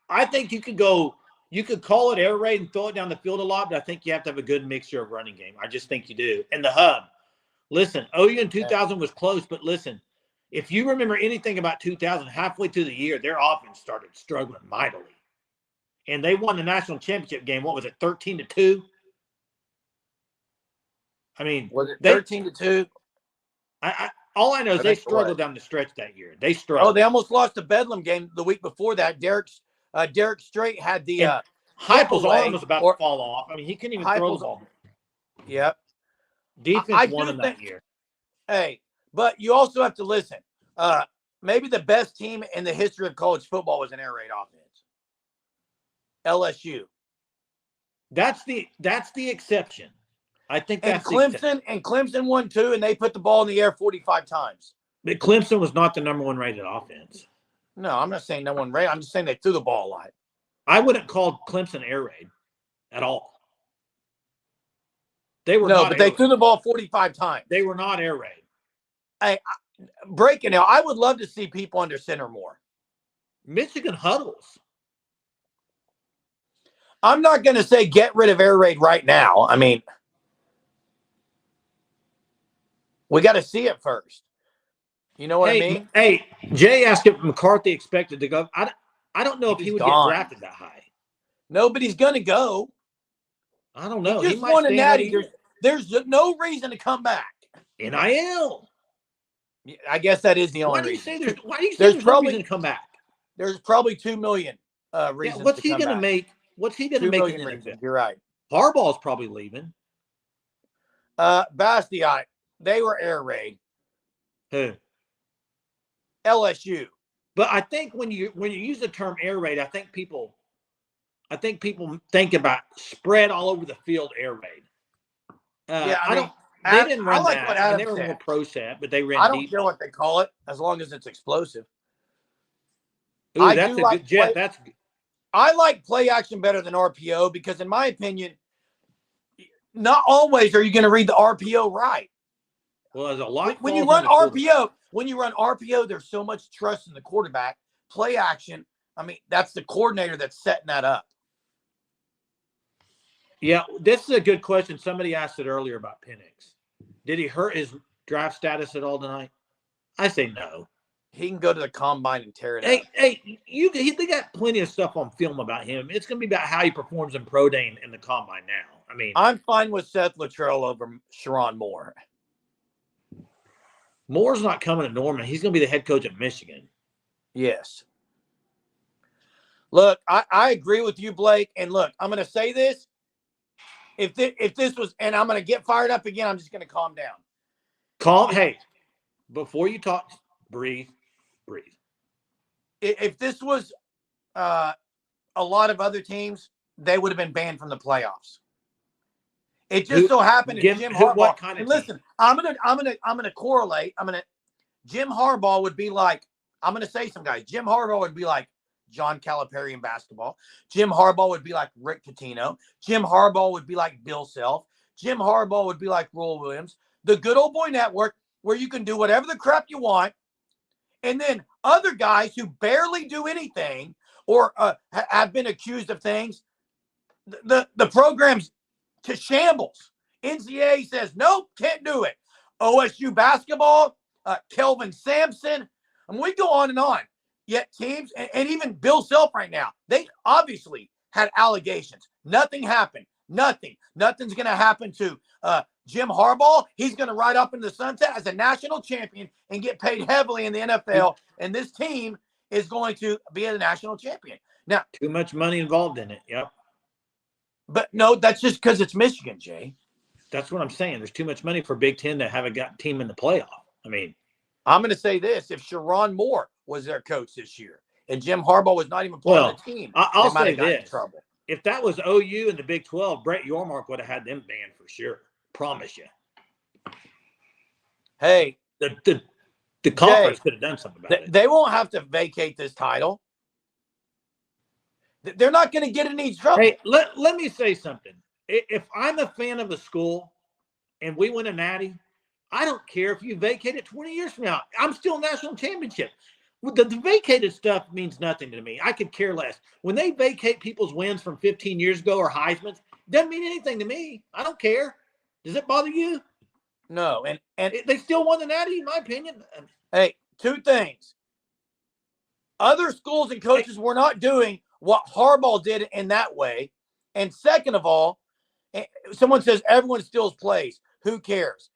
I think you could call it air raid and throw it down the field a lot, but I think you have to have a good mixture of running game. I just think you do. And the Hub, listen, OU in 2000 was close, but listen, if you remember anything about 2000, halfway through the year, their offense started struggling mightily. And they won the national championship game. What was it, 13-2? I mean, was it 13-2? All I know is they struggled down the stretch that year. They struggled. Oh, they almost lost the Bedlam game the week before that. Derek Strait had the Heupel's arm was about to fall off. I mean, he couldn't even throw the ball. Yep. Defense won him that year. Hey, but you also have to listen. Maybe the best team in the history of college football was an air raid offense. LSU. That's the exception. I think that's Clemson won too, and they put the ball in the air 45 times. But Clemson was not the number one rated offense. No, I'm not saying no one rated. I'm just saying they threw the ball a lot. I wouldn't call Clemson air raid at all. They were but they threw the ball 45 times. They were not air raid. Hey, breaking now. I would love to see people under center more. Michigan huddles. I'm not going to say get rid of air raid right now. I mean, we got to see it first. You know what I mean? Hey, Jay asked if McCarthy expected to go. I don't know if he would get drafted that high. Nobody's going to go. I don't know. He just won a natty. There's no reason to come back. NIL. I guess that is the only reason. Why do you say there's no reason to come back? There's probably 2 million reasons. What's he going to make? What's he going to make in the NFL? You're right. Harbaugh's probably leaving. Bastiat, they were air raid. Who? LSU. But I think when you use the term air raid, I think people think about spread all over the field air raid. They didn't run that. What Adam they were said. More pro set, but they ran. I don't care what they call it, as long as it's explosive. Ooh, that's a good jet. That's. I like play action better than RPO because, in my opinion, not always are you going to read the RPO right. Well, there's a lot. When you run RPO, there's so much trust in the quarterback. Play action, I mean, that's the coordinator that's setting that up. Yeah, this is a good question. Somebody asked it earlier about Penix. Did he hurt his draft status at all tonight? I say no. He can go to the combine and tear it up. They got plenty of stuff on film about him. It's going to be about how he performs in pro day and in the combine now. I mean, I'm fine with Seth Luttrell over Sharon Moore. Moore's not coming to Norman. He's going to be the head coach at Michigan. Yes. Look, I agree with you, Blake. And look, I'm going to say this. If this was, and I'm going to get fired up again, I'm just going to calm down. Hey, before you talk, breathe. If this was a lot of other teams, they would have been banned from the playoffs. It just so happened that Jim Harbaugh. What kind of and listen, team? I'm gonna correlate. Jim Harbaugh would be like, I'm gonna say some guys. Jim Harbaugh would be like John Calipari in basketball. Jim Harbaugh would be like Rick Pitino. Jim Harbaugh would be like Bill Self. Jim Harbaugh would be like Roy Williams. The Good Old Boy Network, where you can do whatever the crap you want. And then other guys who barely do anything or have been accused of things, the program's to shambles. NCAA says, nope, can't do it. OSU basketball, Kelvin Sampson, and we go on and on. Yet teams, and even Bill Self right now, they obviously had allegations. Nothing happened. Nothing's going to happen to Jim Harbaugh. He's going to ride up into the sunset as a national champion and get paid heavily in the NFL. And this team is going to be a national champion. Now, too much money involved in it. Yep. But no, that's just because it's Michigan, Jay. That's what I'm saying. There's too much money for Big Ten to have a team in the playoff. I mean, I'm going to say this. If Sharon Moore was their coach this year and Jim Harbaugh was not even part of the team, I'll say this. Trouble. If that was OU in the Big 12, Brett Yormark would have had them banned for sure. Promise you. Hey. The conference could have done something about it. They won't have to vacate this title. They're not going to get in any trouble. Hey, let me say something. If I'm a fan of a school and we win a natty, I don't care if you vacate it 20 years from now. I'm still national championship. The vacated stuff means nothing to me. I could care less. When they vacate people's wins from 15 years ago or Heisman's, doesn't mean anything to me. I don't care. Does it bother you? No. And they still won the natty, in my opinion. Hey, two things. Other schools and coaches were not doing what Harbaugh did in that way. And second of all, someone says everyone steals plays. Who cares?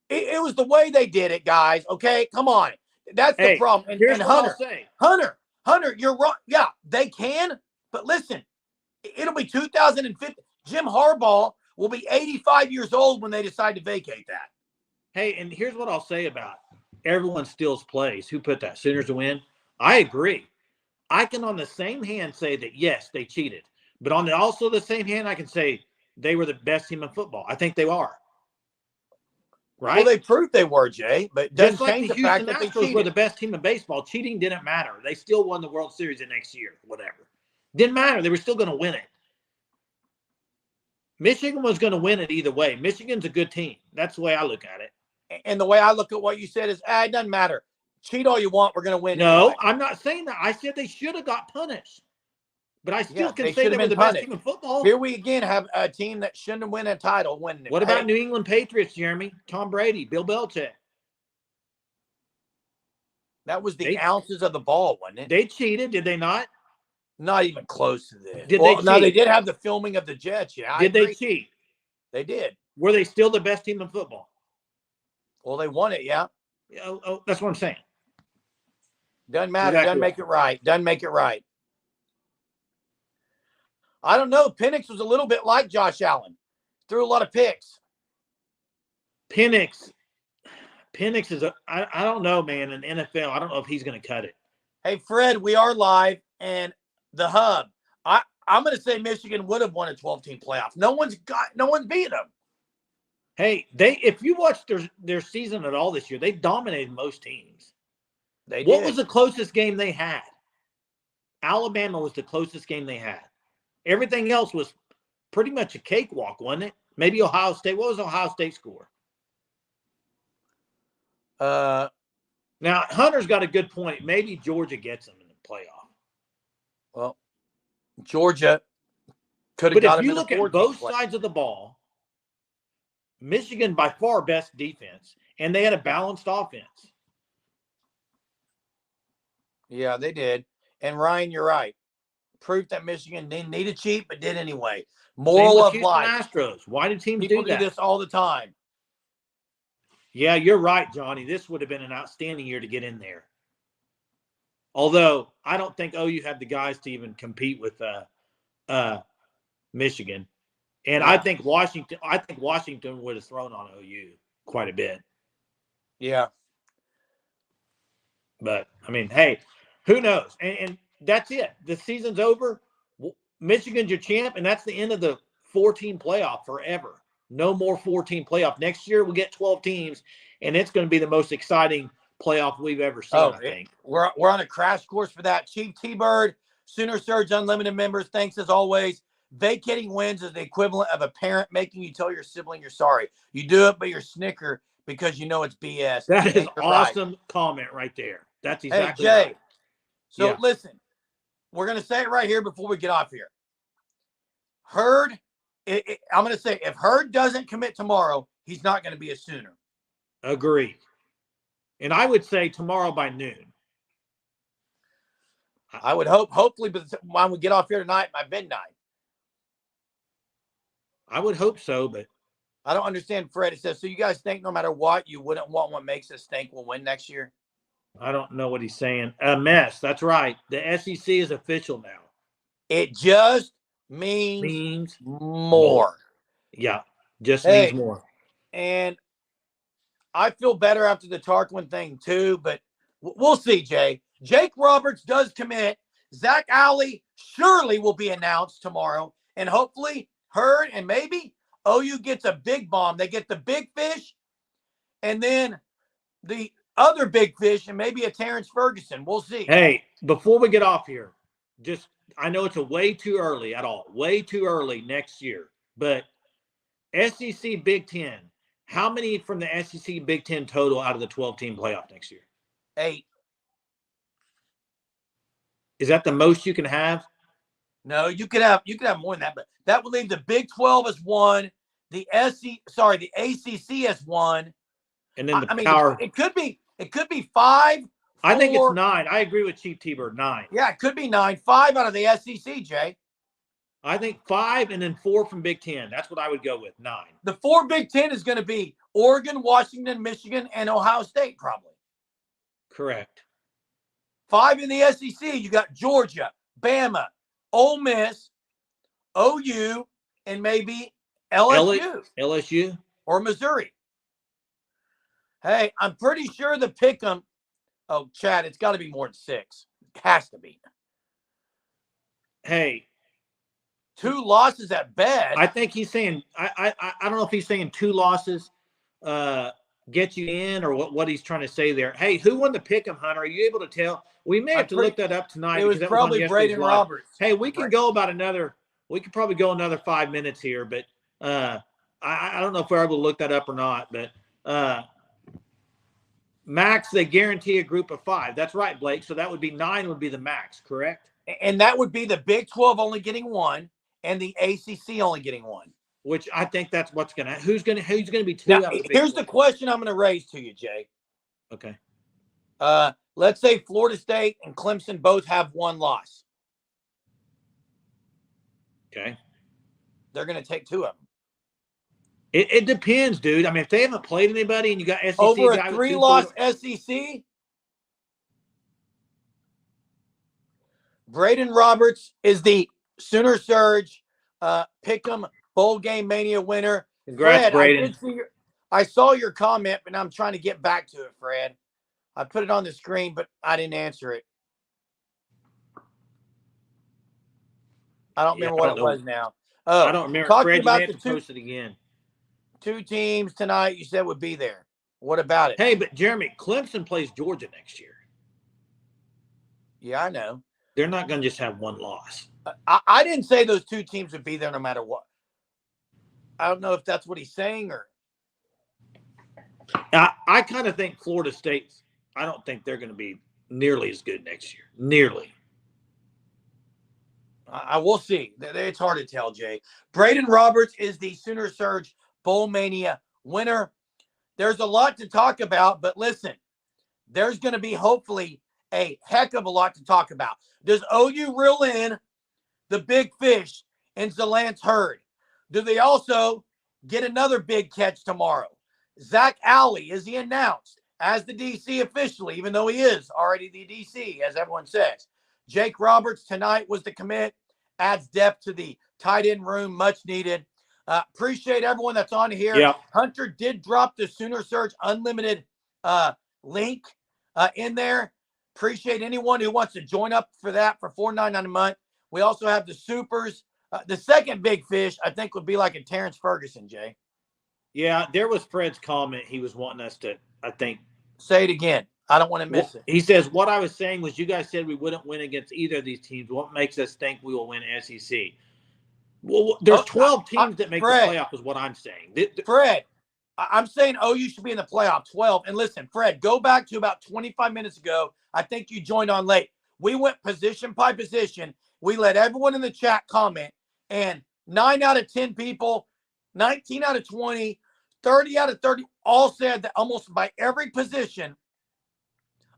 It was the way they did it, guys. Okay, come on. That's the problem. And, here's Hunter, what I'll say. Hunter, you're wrong. Yeah, they can. But listen, it'll be 2050. Jim Harbaugh will be 85 years old when they decide to vacate that. Hey, and here's what I'll say about everyone steals plays. Who put that? Sooners to win? I agree. I can on the same hand say that, yes, they cheated. But on also the same hand, I can say they were the best team in football. I think they are. Right? Well, they proved they were, Jay, but it doesn't change the fact that they were the best team in baseball. Cheating didn't matter. They still won the World Series the next year, whatever. Didn't matter. They were still going to win it. Michigan was going to win it either way. Michigan's a good team. That's the way I look at it. And the way I look at what you said is, it doesn't matter. Cheat all you want. We're going to win. No, anyway. I'm not saying that. I said they should have got punished. But I still consider them the best team in football. Here we again have a team that shouldn't win a title. What about New England Patriots, Jeremy? Tom Brady, Bill Belichick. That was the ounces of the ball, wasn't it? They cheated, did they not? Not even close to this. Did they cheat? No, they did have the filming of the Jets. Yeah, did they cheat? They did. Were they still the best team in football? Well, they won it, yeah. Oh, that's what I'm saying. Doesn't matter. Exactly. Doesn't make it right. Doesn't make it right. I don't know. Penix was a little bit like Josh Allen. Threw a lot of picks. Penix is I don't know, man, in NFL. I don't know if he's going to cut it. Hey, Fred, we are live and the hub. I'm going to say Michigan would have won a 12-team playoff. No one's beat them. Hey, if you watch their season at all this year, they dominated most teams. What was the closest game they had? Alabama was the closest game they had. Everything else was pretty much a cakewalk, wasn't it? Maybe Ohio State. What was Ohio State's score? Now, Hunter's got a good point. Maybe Georgia gets them in the playoff. Well, Georgia could have got them in the 14th. But if you look at both sides of the ball, Michigan by far best defense, and they had a balanced offense. Yeah, they did. And Ryan, you're right. Proof that Michigan didn't need to cheat, but did anyway. Moral of life. Astros. Why do teams People do that? do this all the time. Yeah, you're right, Johnny. This would have been an outstanding year to get in there. Although I don't think OU had the guys to even compete with Michigan. And I think Washington would have thrown on OU quite a bit. Yeah. But I mean, hey, who knows? And that's it. The season's over. Michigan's your champ, and that's the end of the 14 playoff forever. No more 14 playoff. Next year, we get 12 teams, and it's going to be the most exciting playoff we've ever seen, I think. We're on a crash course for that. Chief T-Bird, Sooner Surge Unlimited members, thanks as always. Vacating wins is the equivalent of a parent making you tell your sibling you're sorry. You do it, but you're snicker because you know it's BS. That is awesome comment right there. That's exactly Jay, right. So listen, we're going to say it right here before we get off here. Hurd, I'm going to say if Hurd doesn't commit tomorrow, he's not going to be a Sooner. Agreed. And I would say tomorrow by noon. I would hopefully, but when we get off here tonight by midnight. I would hope so, but I don't understand. Fred, it says, so you guys think no matter what, you wouldn't want what makes us think we'll win next year? I don't know what he's saying. A mess. That's right. The SEC is official now. It just means more. Yeah, just means more. And I feel better after the Tarquin thing too, but we'll see, Jay. Jake Roberts does commit. Zach Alley surely will be announced tomorrow. And hopefully Hurd and maybe OU gets a big bomb. They get the big fish and then the other big fish and maybe a Terrence Ferguson. We'll see. Hey, before we get off here, I know it's way too early at all. Way too early next year. But SEC Big Ten, how many from the SEC Big Ten total out of the 12-team playoff next year? 8. Is that the most you can have? No, you could have more than that, but that would leave the Big 12 as 1, the ACC as 1, and then power. It could be 5. 4. I think it's 9. I agree with Chief T-Bird. 9. Yeah, it could be 9. 5 out of the SEC, Jay. I think 5 and then 4 from Big Ten. That's what I would go with. 9. The 4 Big Ten is going to be Oregon, Washington, Michigan, and Ohio State, probably. Correct. 5 in the SEC, you got Georgia, Bama, Ole Miss, OU, and maybe LSU or Missouri. Hey, I'm pretty sure the pick'em. Oh, Chad, it's got to be more than 6. It has to be. Hey, 2 losses at best. I think he's saying. I don't know if he's saying 2 losses get you in or what he's trying to say there. Hey, who won the pick'em, Hunter? Are you able to tell? We may have to look that up tonight. It was probably Braden Roberts. Hey, we can go about another. We could probably go another 5 minutes here, but I don't know if we're able to look that up or not. But max, they guarantee a group of 5. That's right, Blake. So that would be 9 would be the max, correct? And that would be the Big 12 only getting 1 and the ACC only getting 1. Which I think that's what's going to – who's going to be 2 now, out of the here's the question I'm going to raise to you, Jay. Okay. Let's say Florida State and Clemson both have 1 loss. Okay. They're going to take 2 of them. It depends, dude. I mean, if they haven't played anybody and you got SEC over a 3-loss SEC, Braden Roberts is the Sooner Surge Pick'em Bowl Game Mania winner. Congrats, Fred, Braden. I saw your comment, but I'm trying to get back to it, Fred. I put it on the screen, but I didn't answer it. I don't remember what it was now. Oh, I don't remember. Talking Fred, about you have to post it again. 2 teams tonight you said would be there. What about it? Hey, but Jeremy, Clemson plays Georgia next year. Yeah, I know. They're not going to just have 1 loss. I didn't say those 2 teams would be there no matter what. I don't know if that's what he's saying or. I kind of think Florida State, I don't think they're going to be nearly as good next year. Nearly. I will see. It's hard to tell, Jay. Braden Roberts is the Sooner Surge Bowl Mania winner. There's a lot to talk about, but listen, there's going to be hopefully a heck of a lot to talk about. Does OU reel in the big fish in Zalance Hurd? Do they also get another big catch tomorrow? Zach Alley, is he announced as the DC officially, even though he is already the DC, as everyone says? Jake Roberts tonight was the commit, adds depth to the tight end room, much needed. Appreciate everyone that's on here. Yep. Hunter did drop the Sooner Surge Unlimited link in there. Appreciate anyone who wants to join up for that for $4.99 a month. We also have the supers. The second big fish, I think, would be like a Terrence Ferguson, Jay. Yeah, there was Fred's comment. He was wanting us to, I think. Say it again. I don't want to miss it. He says, what I was saying was you guys said we wouldn't win against either of these teams. What makes us think we will win SEC? Well, there's 12 teams that make Fred, the playoff is what I'm saying. Fred, I'm saying OU should be in the playoff 12. And listen, Fred, go back to about 25 minutes ago. I think you joined on late. We went position by position. We let everyone in the chat comment. And 9 out of 10 people, 19 out of 20, 30 out of 30 all said that almost by every position,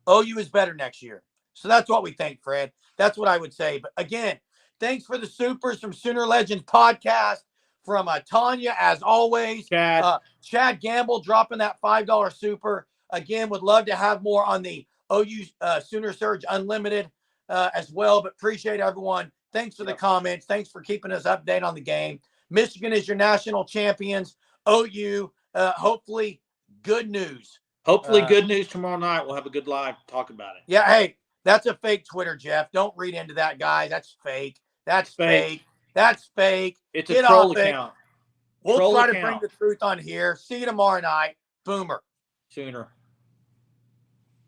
OU is better next year. So that's what we think, Fred. That's what I would say. But again, thanks for the supers from Sooner Legends podcast, from Tanya, as always. Chad Gamble dropping that $5 super. Again, would love to have more on the OU Sooner Surge Unlimited as well. But appreciate everyone. Thanks for the comments. Thanks for keeping us updated on the game. Michigan is your national champions. OU, hopefully good news. Hopefully good news tomorrow night. We'll have a good live talk about it. Yeah, hey, that's a fake Twitter, Jeff. Don't read into that, guy. That's fake. That's fake. That's fake. It's a troll account. We'll try to bring the truth on here. See you tomorrow night. Boomer. Sooner.